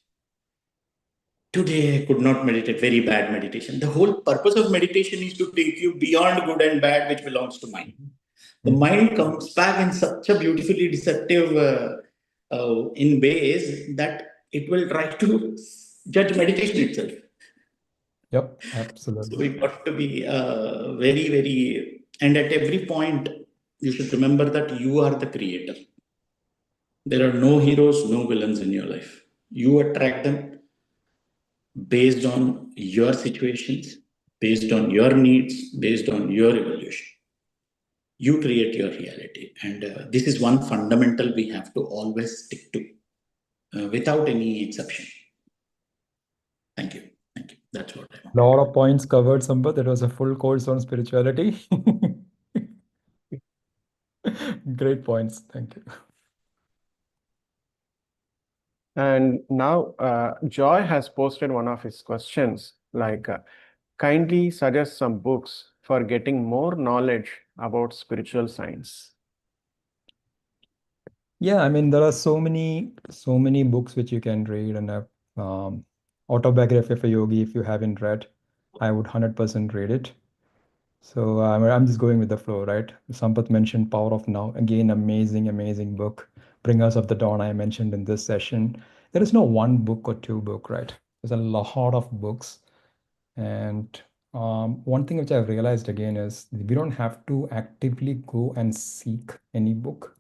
Today I could not meditate, very bad meditation. The whole purpose of meditation is to take you beyond good and bad, which belongs to mind. The mind comes back in such a beautifully deceptive in ways that it will try to judge meditation itself. Yep, So absolutely. we got to be very, very, and at every point, you should remember that you are the creator. There are no heroes, no villains in your life. You attract them based on your situations, based on your needs, based on your evolution. You create your reality. And this is one fundamental we have to always stick to without any exception. Thank you. Thank you. That's what I want. A lot of points covered, Sampath. It was a full course on spirituality. Great points. Thank you. And now Joy has posted one of his questions like, kindly suggest some books for getting more knowledge about spiritual science. Yeah, I mean, there are so many books which you can read, and Autobiography of a Yogi, if you haven't read, I would 100% read it. So I'm just going with the flow, right? Sampath mentioned Power of Now. Again, amazing book. Bringers of the Dawn, I mentioned in this session. There is no one book or two book, right? There's a lot of books. And one thing which I've realized again is we don't have to actively go and seek any book.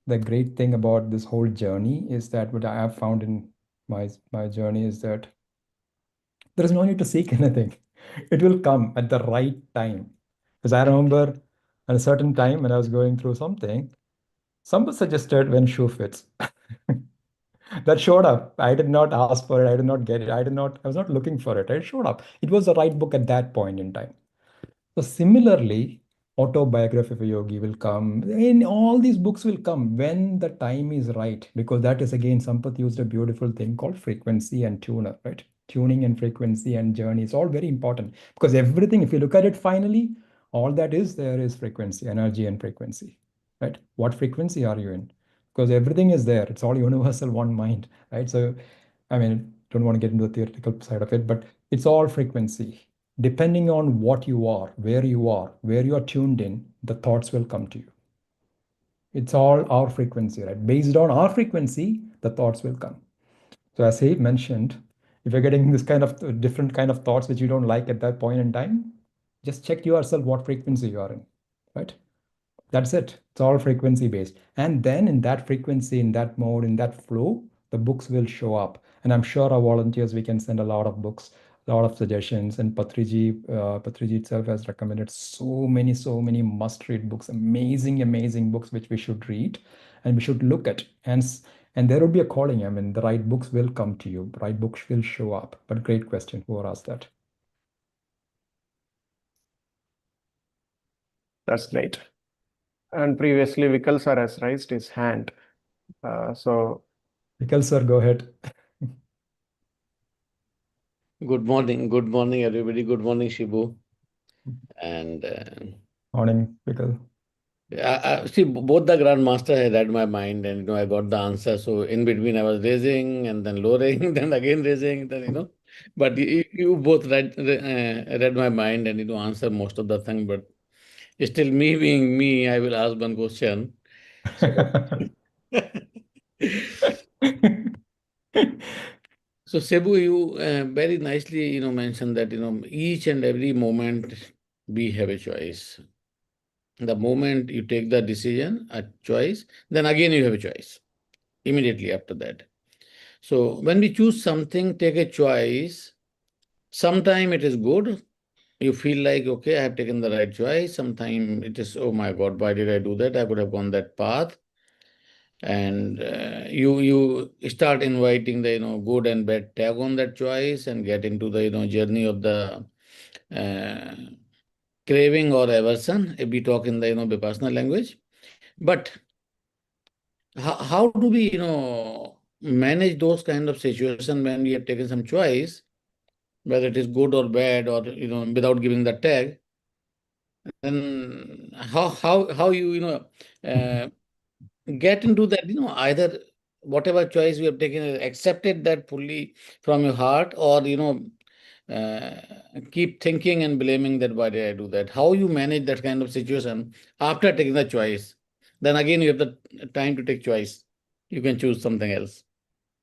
The great thing about this whole journey is that what I have found in my journey is that there is no need to seek anything. It will come at the right time. Because I remember at a certain time when I was going through something, someone suggested when shoe fits. That showed up. I did not ask for it. I did not get it. I was not looking for it. It showed up. It was the right book at that point in time. So similarly, autobiography of a yogi will come. In all these books will come when the time is right, because that is again, Sampath used a beautiful thing called frequency and tuner, right? Tuning and frequency and journey is all very important because everything, if you look at it finally, all that is there is frequency, energy and frequency, right? What frequency are you in? Because everything is there. It's all universal, one mind, right? So, I mean, don't want to get into the theoretical side of it, but it's all frequency. Depending on what you are, where you are tuned in, the thoughts will come to you. It's all our frequency, right? Based on our frequency, the thoughts will come. So as he mentioned, if you're getting this kind of different kind of thoughts which you don't like at that point in time, just check yourself what frequency you are in, right? That's it. It's all frequency based. And then in that frequency, in that mode, in that flow, the books will show up. And I'm sure our volunteers, we can send a lot of books, a lot of suggestions. And Patriji itself has recommended so many must-read books, amazing, amazing books which we should read and we should look at. And there will be a calling. I mean, the right books will come to you. The right books will show up. But great question. Who asked that? That's great. And previously, Vikal sir has raised his hand. So, Vikal sir, go ahead. Good morning, everybody. Good morning, Shibu. And Morning, Vikal. see, both the grandmaster had read my mind, and I got the answer. So in between, I was raising and then lowering, then again raising, then. But you both read my mind and answer most of the thing. But still, me being me, I will ask one question. So. So, Sebu, you very nicely, mentioned that, each and every moment we have a choice. The moment you take the decision, a choice, then again you have a choice immediately after that. So, when we choose something, take a choice, sometime it is good. You feel like, okay, I have taken the right choice. Sometime it is, oh my God, why did I do that? I could have gone that path. And you start inviting the good and bad tag on that choice and get into the journey of the uh, craving or aversion if we talk in the Vipassana language. But how do we manage those kind of situations when we have taken some choice, whether it is good or bad, or without giving the tag? Then how you uh, get into that, either whatever choice you have taken, accepted that fully from your heart, or uh, keep thinking and blaming that why did I do that? How you manage that kind of situation after taking the choice? Then again you have the time to take choice, you can choose something else.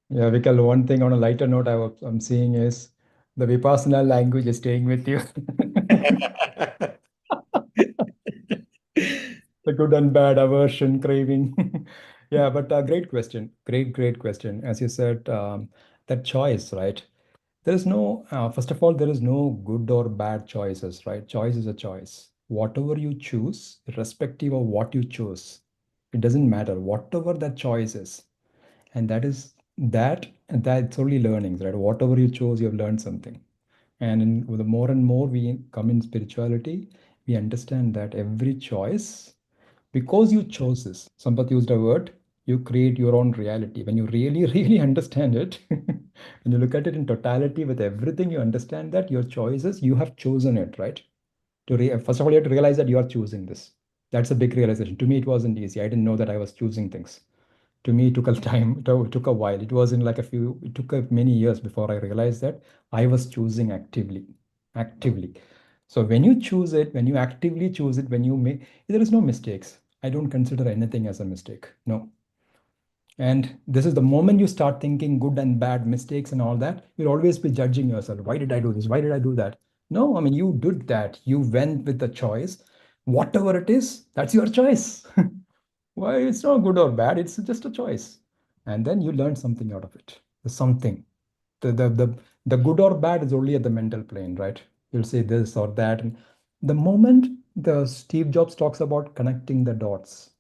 Yeah, Vikal, one thing on a lighter note I'm seeing is the Vipassana language is staying with you. The good and bad, aversion, craving. Yeah, but great question. Great question. As you said, that choice, right? There is no, first of all, there is no good or bad choices, right? Choice is a choice. Whatever you choose, irrespective of what you choose, it doesn't matter. Whatever that choice is, and that's only learnings, right? Whatever you chose, you have learned something. And with the more and more we come in spirituality, we understand that every choice, because you chose this, Sampath used a word, you create your own reality. When you really really understand it, when you look at it in totality with everything, you understand that your choices, you have chosen it, right? First of all, you have to realize that you are choosing this. That's a big realization. To me, it wasn't easy. I didn't know that I was choosing things. To me, it took a time. It took a while. It took many years before I realized that I was choosing actively. So when you choose it, when you actively choose it, when you make, there is no mistakes. I don't consider anything as a mistake. No. And this is the moment you start thinking good and bad, mistakes and all that, you'll always be judging yourself. Why did I do this? Why did I do that? No, I mean, you did that. You went with the choice. Whatever it is, that's your choice. Why, it's not good or bad, it's just a choice. And then you learn something out of it. There's something. The good or bad is only at the mental plane, right? You'll say this or that. And the moment the Steve Jobs talks about connecting the dots,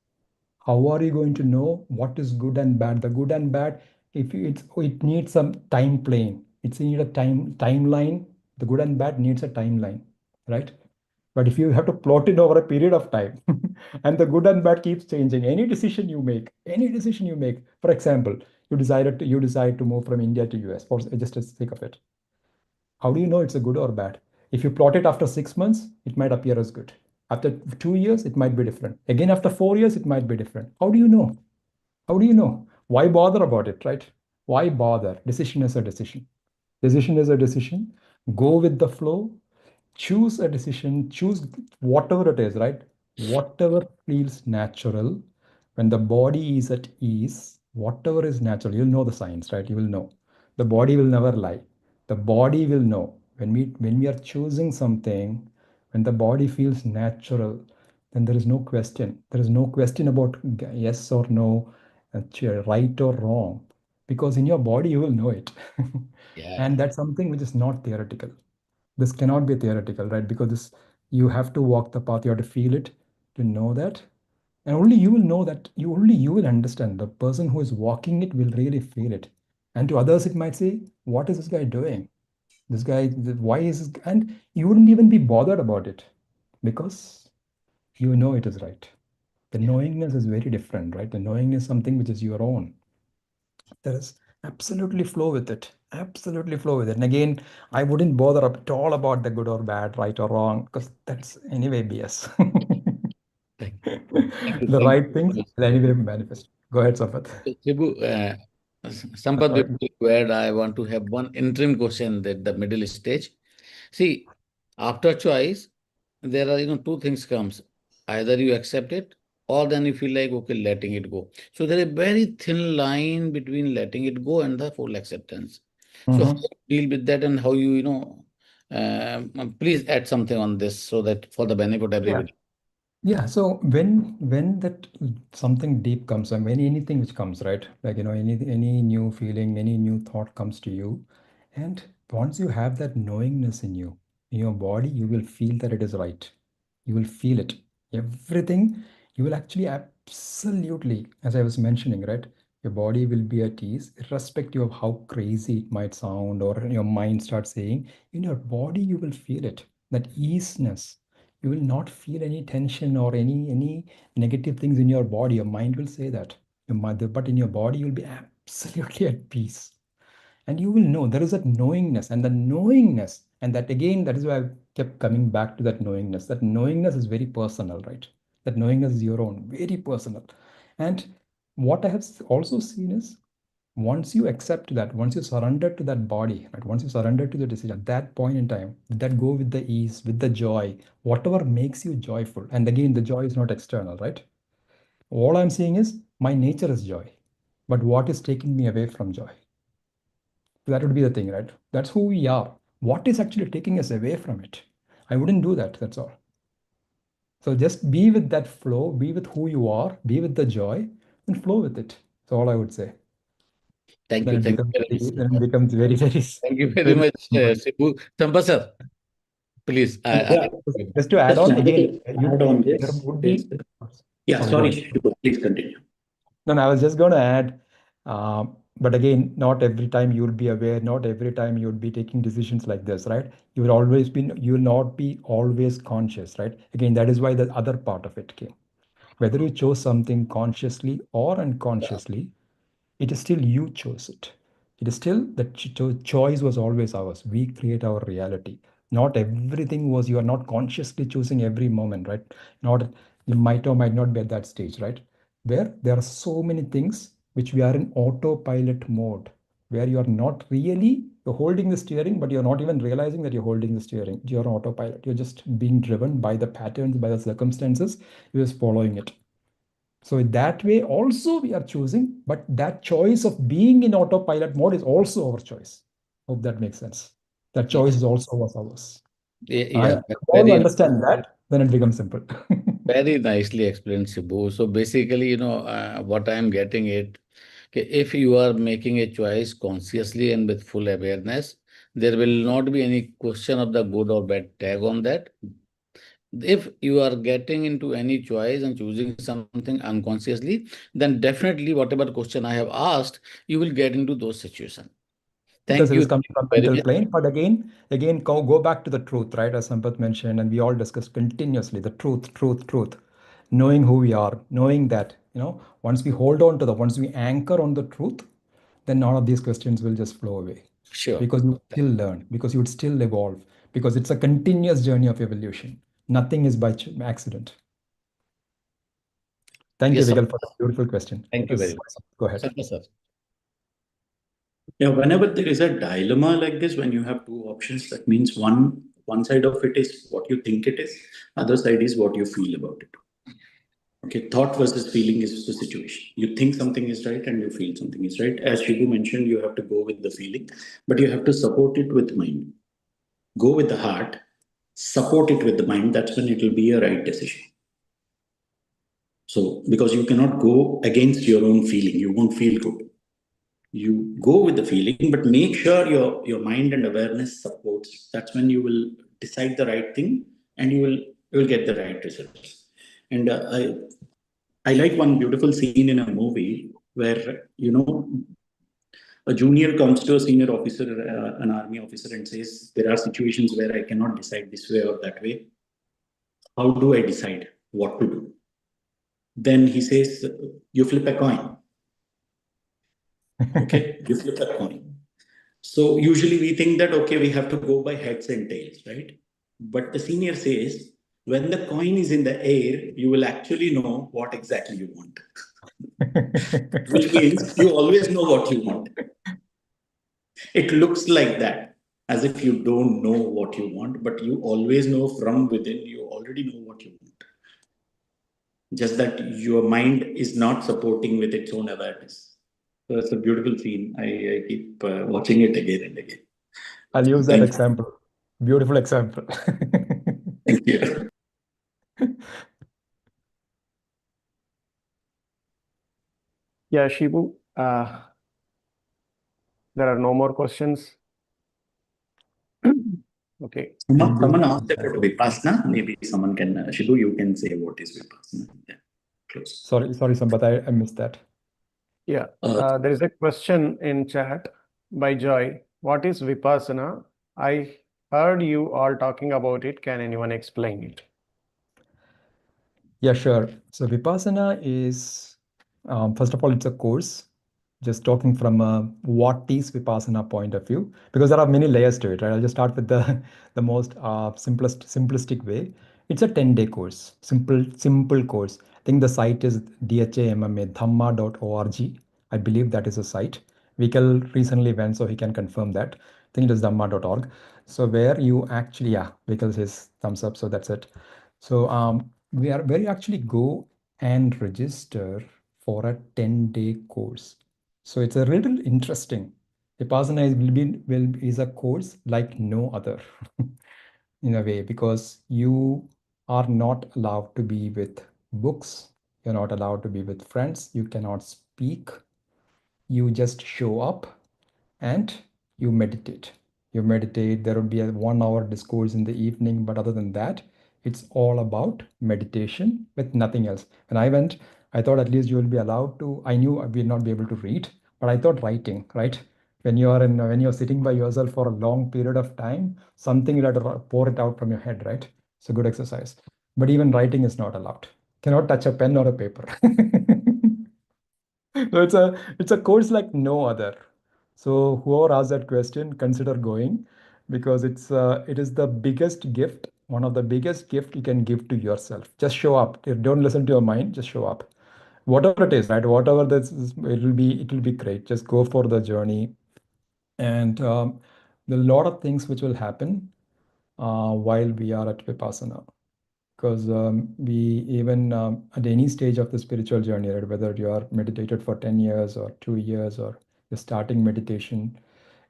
how are you going to know what is good and bad? The good and bad, if it needs some time plane, it's need a timeline. The good and bad needs a timeline, right? But if you have to plot it over a period of time, and the good and bad keeps changing, any decision you make, for example, you decide to move from India to US for just the sake of it. How do you know it's a good or bad? If you plot it after 6 months, it might appear as good. After 2 years, it might be different. Again, after 4 years, it might be different. How do you know? How do you know? Why bother about it, right? Why bother? Decision is a decision. Decision is a decision. Go with the flow. Choose a decision. Choose whatever it is, right? Whatever feels natural. When the body is at ease, whatever is natural, you'll know the science, right? You will know. The body will never lie. The body will know. When we are choosing something, when the body feels natural, then there is no question. There is no question about yes or no, right or wrong, because in your body you will know it. Yeah, And that's something which is not theoretical. This cannot be theoretical, right? Because this, you have to walk the path, you have to feel it to know that. And only you will know that, only you will understand. The person who is walking it will really feel it. And to others, it might say, what is this guy doing? This guy, why is this? And you wouldn't even be bothered about it because you know it is right. The yeah, knowingness is very different, right? The knowing is something which is your own. There is absolutely flow with it. Absolutely flow with it. And again, I wouldn't bother at all about the good or bad, right or wrong, because that's anyway BS. thank thank you, The thank right things you. will anyway manifest. Go ahead, Sampath. Shibu, Sampath, Sorry. before you add, I want to have one interim question at the middle stage. See, after choice, there are two things comes. Either you accept it, or then you feel like okay, letting it go. So there is a very thin line between letting it go and the full acceptance. So how Mhm. you deal with that, and how please add something on this so that for the benefit of Yeah. everybody. Yeah, so when that something deep comes, and when anything which comes, right? Like any new feeling, any new thought comes to you, and once you have that knowingness in your body, you will feel that it is right. You will feel it. Everything, you will actually absolutely, as I was mentioning, right? Your body will be at ease, irrespective of how crazy it might sound, or your mind starts saying, in your body, you will feel it. That easiness, you will not feel any tension or any negative things in your body. Your mind will say that your mother, but in your body you'll be absolutely at peace. And you will know there is that knowingness, and the knowingness, and that again, that is why I kept coming back to that knowingness. That knowingness is very personal, right? That knowingness is your own, very personal. And what I have also seen is, once you accept that, once you surrender to that body, right, once you surrender to the decision, at that point in time, that go with the ease, with the joy, whatever makes you joyful. And again, the joy is not external, right? All I'm saying is my nature is joy, but what is taking me away from joy? That would be the thing, right? That's who we are. What is actually taking us away from it? I wouldn't do that, that's all. So just be with that flow, be with who you are, be with the joy, and flow with it. That's all I would say. Thank Then you, it thank you becomes very very, much. then it becomes very, very, Thank you very very much, simple. Shibu. Sampath sir, please. Yeah, Just to add just on, wanted again, to you add on there this. would Is be. Yeah, Sorry, go sorry, ahead. Shibu, please continue. No, no, I was just going to add, but again, not every time you'll be aware, not every time you'll be taking decisions like this, right? You will not be always conscious, right? Again, that is why the other part of it came. Whether you chose something consciously or unconsciously, it is still you chose it. It is still the choice was always ours. We create our reality. Not everything was, you are not consciously choosing every moment, right? Not, you might or might not be at that stage, right? Where there are so many things which we are in autopilot mode, where you are not really, you're holding the steering, but you're not even realizing that you're holding the steering. You're on autopilot. You're just being driven by the patterns, by the circumstances. You're just following it. So in that way also we are choosing, but that choice of being in autopilot mode is also our choice. Hope that makes sense. That choice is also ours. Yeah, All very, understand that, then it becomes simple. very nicely explained, Shibu. So basically, what I'm getting it, okay, if you are making a choice consciously and with full awareness, there will not be any question of the good or bad tag on that. If you are getting into any choice and choosing something unconsciously, then definitely whatever question I have asked, you will get into those situations. Because Thank it you is coming from very mental much. plane. But again, go back to the truth, right? As Sampath mentioned, and we all discussed continuously the truth. Knowing who we are, knowing that, once we hold on to once we anchor on the truth, then none of these questions will just flow away. Sure. Because you still learn, because you would still evolve, because it's a continuous journey of evolution. Nothing is by accident. Thank you, Yes, sir. Vigal, for the beautiful question. Thank you very much. Go ahead. Sir. Yeah, whenever there is a dilemma like this, when you have two options, that means one side of it is what you think it is, other side is what you feel about it. Okay, thought versus feeling is the situation. You think something is right and you feel something is right. As Shibu mentioned, you have to go with the feeling, but you have to support it with mind. Go with the heart, support it with the mind. That's when it will be a right decision. So, because you cannot go against your own feeling, you won't feel good. You go with the feeling, but make sure your mind and awareness supports. That's when you will decide the right thing, and you will get the right results. And I like one beautiful scene in a movie where a junior comes to a senior officer, an army officer, and says, "There are situations where I cannot decide this way or that way. How do I decide what to do?" Then he says, "You flip a coin." Okay, you flip a coin. So usually we think that, okay, we have to go by heads and tails, right? But the senior says, when the coin is in the air, you will actually know what exactly you want, which means you always know what you want. It looks like that, as if you don't know what you want, but you always know from within, you already know what you want. Just that your mind is not supporting with its own awareness. So it's a beautiful scene. I keep watching it again and again. I'll use that Thank you. example. Beautiful example. Thank you. Yeah, Shibu, there are no more questions. Okay. Someone asked about Vipassana. Maybe someone can, Shibu, you can say what is Vipassana. Yeah, close. Sorry, Sampath, I missed that. Yeah, there is a question in chat by Joy. What is Vipassana? I heard you all talking about it. Can anyone explain it? Yeah, sure. So Vipassana is, first of all, it's a course. Just talking from a what is Vipassana point of view, because there are many layers to it, right? I'll just start with the the most simplistic way. It's a 10-day course, simple course. I think the site is dhamma.org. I believe that is a site. Vikal recently went, so he can confirm that. I think it is dhamma.org. So where you actually, yeah, Vikal says thumbs up, so that's it. So where you actually go and register for a 10-day course. So it's a little interesting. Vipassana is a course like no other in a way, because you are not allowed to be with books. You're not allowed to be with friends. You cannot speak. You just show up and you meditate. You meditate. There will be a 1 hour discourse in the evening, but other than that, it's all about meditation with nothing else. When I went, I thought at least you will be allowed to. I knew I will not be able to read, but I thought writing, right? When you're sitting by yourself for a long period of time, something you have to pour it out from your head, right? It's a good exercise. But even writing is not allowed. Cannot touch a pen or a paper. So it's a course like no other. So whoever asked that question, consider going, because it is the biggest gift, one of the biggest gift you can give to yourself. Just show up. Don't listen to your mind. Just show up. Whatever it is, right? Whatever this is, it will be great. Just go for the journey, and there are a lot of things which will happen while we are at Vipassana. because we even at any stage of the spiritual journey, right, whether you are meditated for 10 years or 2 years or you're starting meditation,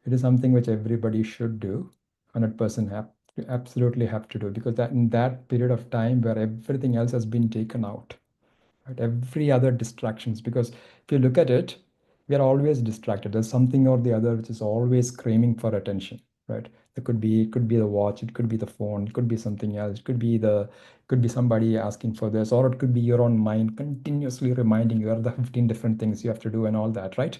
it is something which everybody should do. 100% absolutely have to do, because that in that period of time where everything else has been taken out, right, every other distractions, because if you look at it, we are always distracted. There's something or the other which is always screaming for attention, right? It could be the watch, it could be the phone, it could be something else, it could be somebody asking for this, or it could be your own mind continuously reminding you of the 15 different things you have to do and all that, right?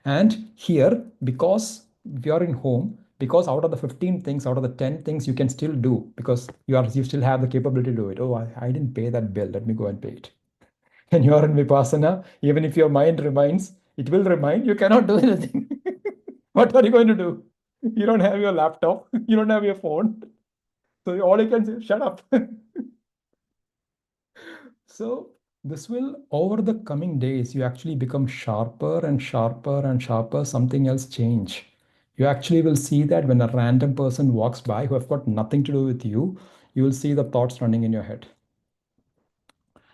And here, because we are in home, because out of the 15 things, out of the 10 things you can still do, because you still have the capability to do it. Oh, I didn't pay that bill, let me go and pay it. When you are in Vipassana, even if your mind reminds, it will remind, you cannot do anything. What are you going to do? You don't have your laptop, you don't have your phone. So all you can say, shut up. So this will, over the coming days, you actually become sharper and sharper and sharper, something else change. You actually will see that when a random person walks by who have got nothing to do with you will see the thoughts running in your head.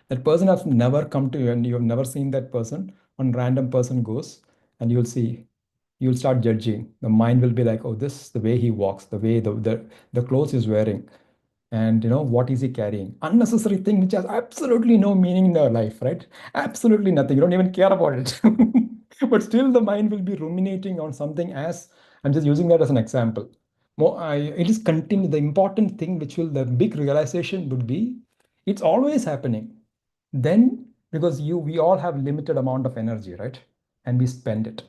That person has never come to you and you have never seen that person. One random person goes and you'll start judging. The mind will be like, oh, this the way he walks, the way the clothes he's wearing, and what is he carrying? Unnecessary thing which has absolutely no meaning in your life, right? Absolutely nothing. You don't even care about it. But still the mind will be ruminating on something. As I'm just using that as an example. It is continue. The important thing which will the big realization would be, it's always happening. Then, because we all have limited amount of energy, right? And we spend it.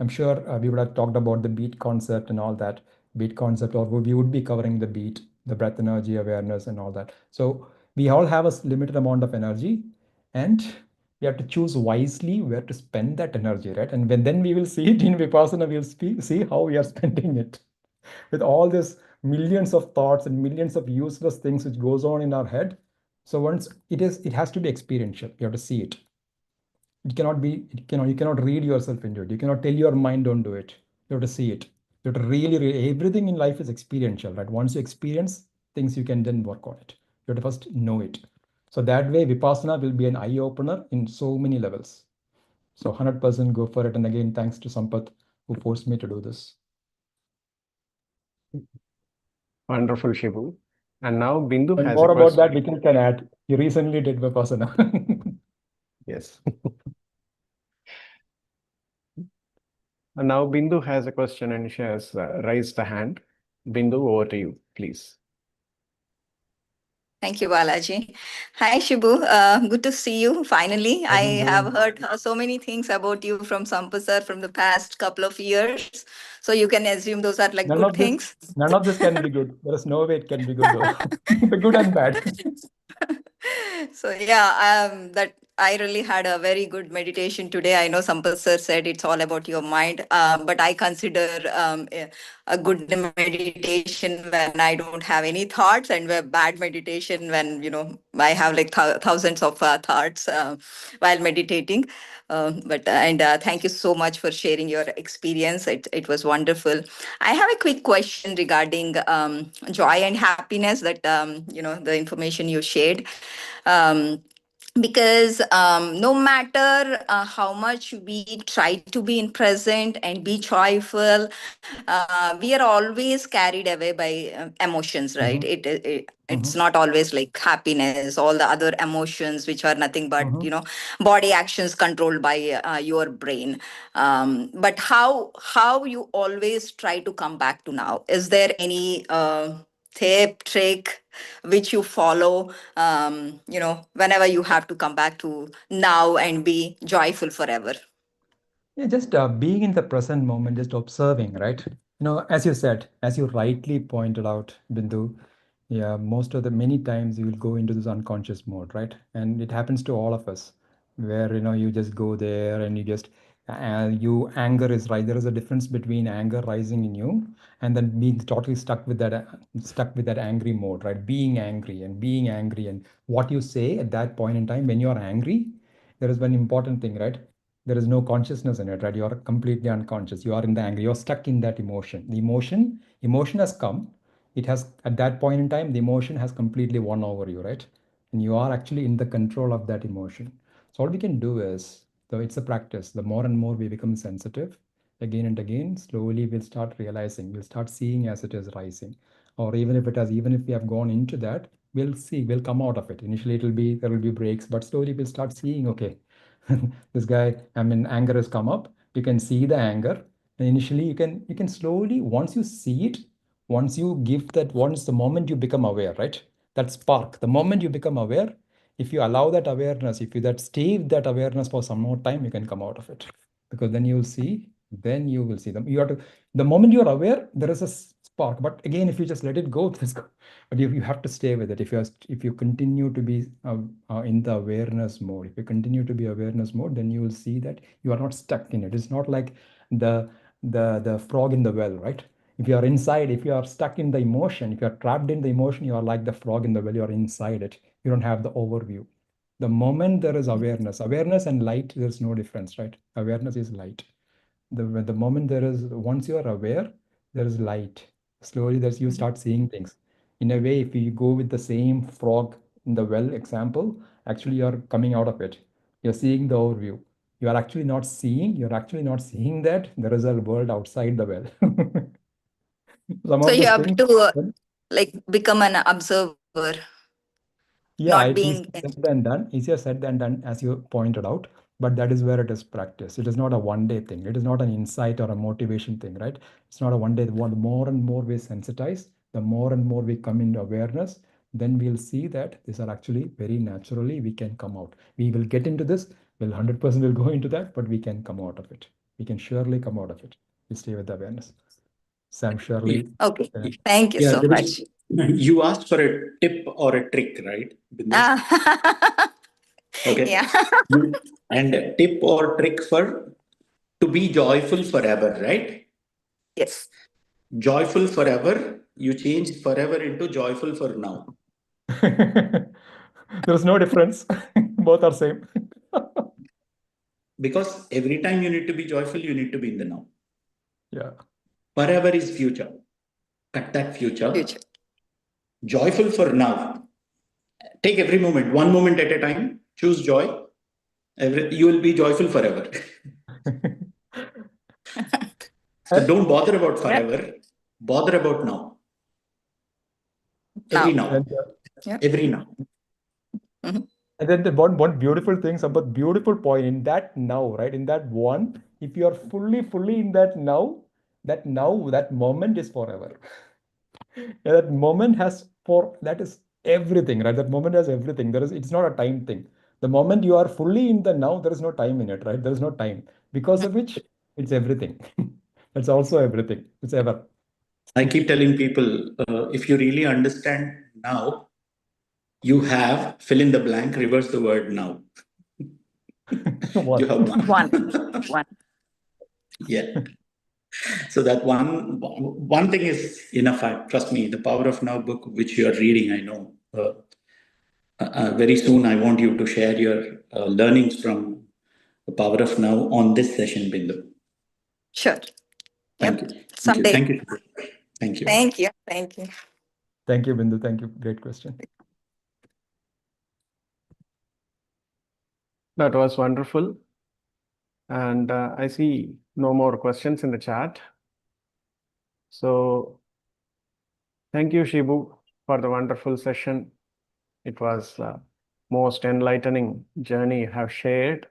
I'm sure we would have talked about the beat concept and all that. Beat concept, or we would be covering the beat, the breath energy awareness and all that. So we all have a limited amount of energy, and we have to choose wisely where to spend that energy, right? And then we will see it in Vipassana, we'll see how we are spending it. With all this millions of thoughts and millions of useless things which goes on in our head. So once it has to be experiential. You have to see it. You cannot read yourself into it. You cannot tell your mind don't do it. You have to see it. You have to really, everything in life is experiential, right? Once you experience things, you can then work on it. You have to first know it. So that way, Vipassana will be an eye opener in so many levels. So 100% go for it. And again, thanks to Sampath who forced me to do this. Wonderful, Shibu. And now Bindu And has a more about that, question. Nikhil can add. He recently did Vipassana. Yes. And now Bindu has a question and she has raised the hand. Bindu, over to you, please. Thank you, Balaji. Hi, Shibu. Good to see you finally. Hi, I Bindu. have heard so many things about you from Sampasar from the past couple of years. So you can assume those are like good things. None of this can be good. There is no way it can be good though. The good and bad. So yeah, that I really had a very good meditation today. I know Sampath sir said it's all about your mind, but I consider a good meditation when I don't have any thoughts, and a bad meditation when I have like thousands of thoughts while meditating. Thank you so much for sharing your experience. It was wonderful. I have a quick question regarding joy and happiness. That the information you shared. Um, because no matter how much we try to be in present and be joyful, we are always carried away by emotions, right? It's not always like happiness, all the other emotions which are nothing but body actions controlled by your brain. But how you always try to come back to now? Is there any tip, trick which you follow, whenever you have to come back to now and be joyful forever? Yeah, just being in the present moment, just observing, right? As you said, as you rightly pointed out, Bindu, yeah, many times you will go into this unconscious mode, right? And it happens to all of us, where you just go there and you anger is right. There is a difference between anger rising in you and then being totally stuck with that angry mode, right? Being angry and what you say at that point in time when you are angry, there is one important thing, right? There is no consciousness in it, right? You are completely unconscious. You are in the anger. You're stuck in that emotion. The emotion has come. it has, at that point in time, the emotion has completely won over you, right? And you are actually in the control of that emotion. So all we can do is, though it's a practice, the more and more we become sensitive, again and again, slowly we'll start realizing, we'll start seeing as it is rising. Or even if we have gone into that, we'll come out of it. Initially, there will be breaks, but slowly we'll start seeing, okay, this guy, anger has come up. You can see the anger. And initially, you can slowly, once you see it, once the moment you become aware, right? That spark, the moment you become aware, if you allow that awareness, if you stay with that awareness for some more time, you can come out of it. Because then you will see them. The moment you're aware, there is a spark. But again, if you just let it go, but you have to stay with it. If you continue to be in the awareness mode, if you continue to be awareness mode, then you will see that you are not stuck in it. It's not like the frog in the well, right? If you are inside, if you are stuck in the emotion, if you are trapped in the emotion, you are like the frog in the well, you are inside it. You don't have the overview. The moment there is awareness and light, there's no difference, right? Awareness is light. The moment once you are aware, there is light. Slowly, you start seeing things. In a way, if you go with the same frog in the well example, actually you're coming out of it. You're seeing the overview. You're actually not seeing that there is a world outside the well. Some So of you the have things. to like become an observer, Yeah, not it's being. easier said than done. Easier said than done, as you pointed out. But that is where it is practice. It is not a one-day thing. It is not an insight or a motivation thing, right? It's not a one day. The more and more we sensitize, the more and more we come into awareness, then we'll see that these are actually very naturally we can come out. We will get into this. We'll 100% will go into that, but we can come out of it. We can surely come out of it. We stay with the awareness. Sam, surely. Okay. Thank you so much. You asked for a tip or a trick, right, Bindu? Okay. Yeah. And a tip or trick for to be joyful forever, right? Yes. Joyful forever, you change forever into joyful for now. There's no difference. Both are same. Because every time you need to be joyful, you need to be in the now. Yeah. Forever is future. Cut that future. Future. Joyful for now. Take every moment, one moment at a time. Choose joy. You will be joyful forever. So don't bother about forever. Bother about now. Every now. And, Every now. and then the one beautiful thing, about beautiful point in that now, right? In that one, if you are fully in that now, that moment is forever. Yeah, that moment that is everything, right? That moment has everything. It's not a time thing. The moment you are fully in the now, there is no time in it, right? There is no time. Because of which it's everything. It's also everything. It's ever. I keep telling people, if you really understand now, you have fill in the blank, reverse the word now. You have One. Yeah. So that one thing is enough. Trust me, the Power of Now book, which you are reading, I know. Very soon, I want you to share your learnings from the Power of Now on this session, Bindu. Sure. Thank Yep. you. Someday. Thank you. Thank you. Thank you. Thank you. Thank you, Bindu. Thank you. Great question. That was wonderful. And I see no more questions in the chat. So thank you, Shibu, for the wonderful session. It was most enlightening journey you have shared,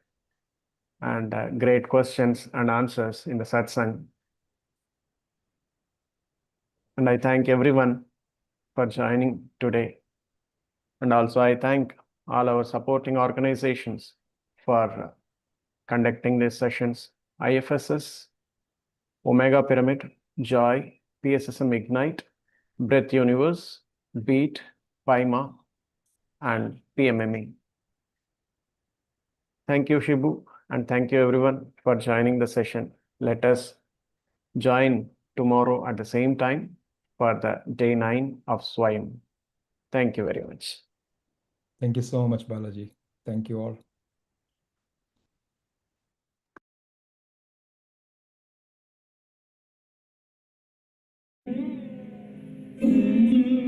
and great questions and answers in the satsang. And I thank everyone for joining today. And also I thank all our supporting organizations for conducting these sessions: IFSS, Omega Pyramid, Joy, PSSM Ignite, Breath Universe, Beat, PIMA, and PMME. Thank you, Shibu, and thank you everyone for joining the session. Let us join tomorrow at the same time for the day 9 of Swayam. Thank you very much. Thank you so much, Balaji. Thank you all. Swayam.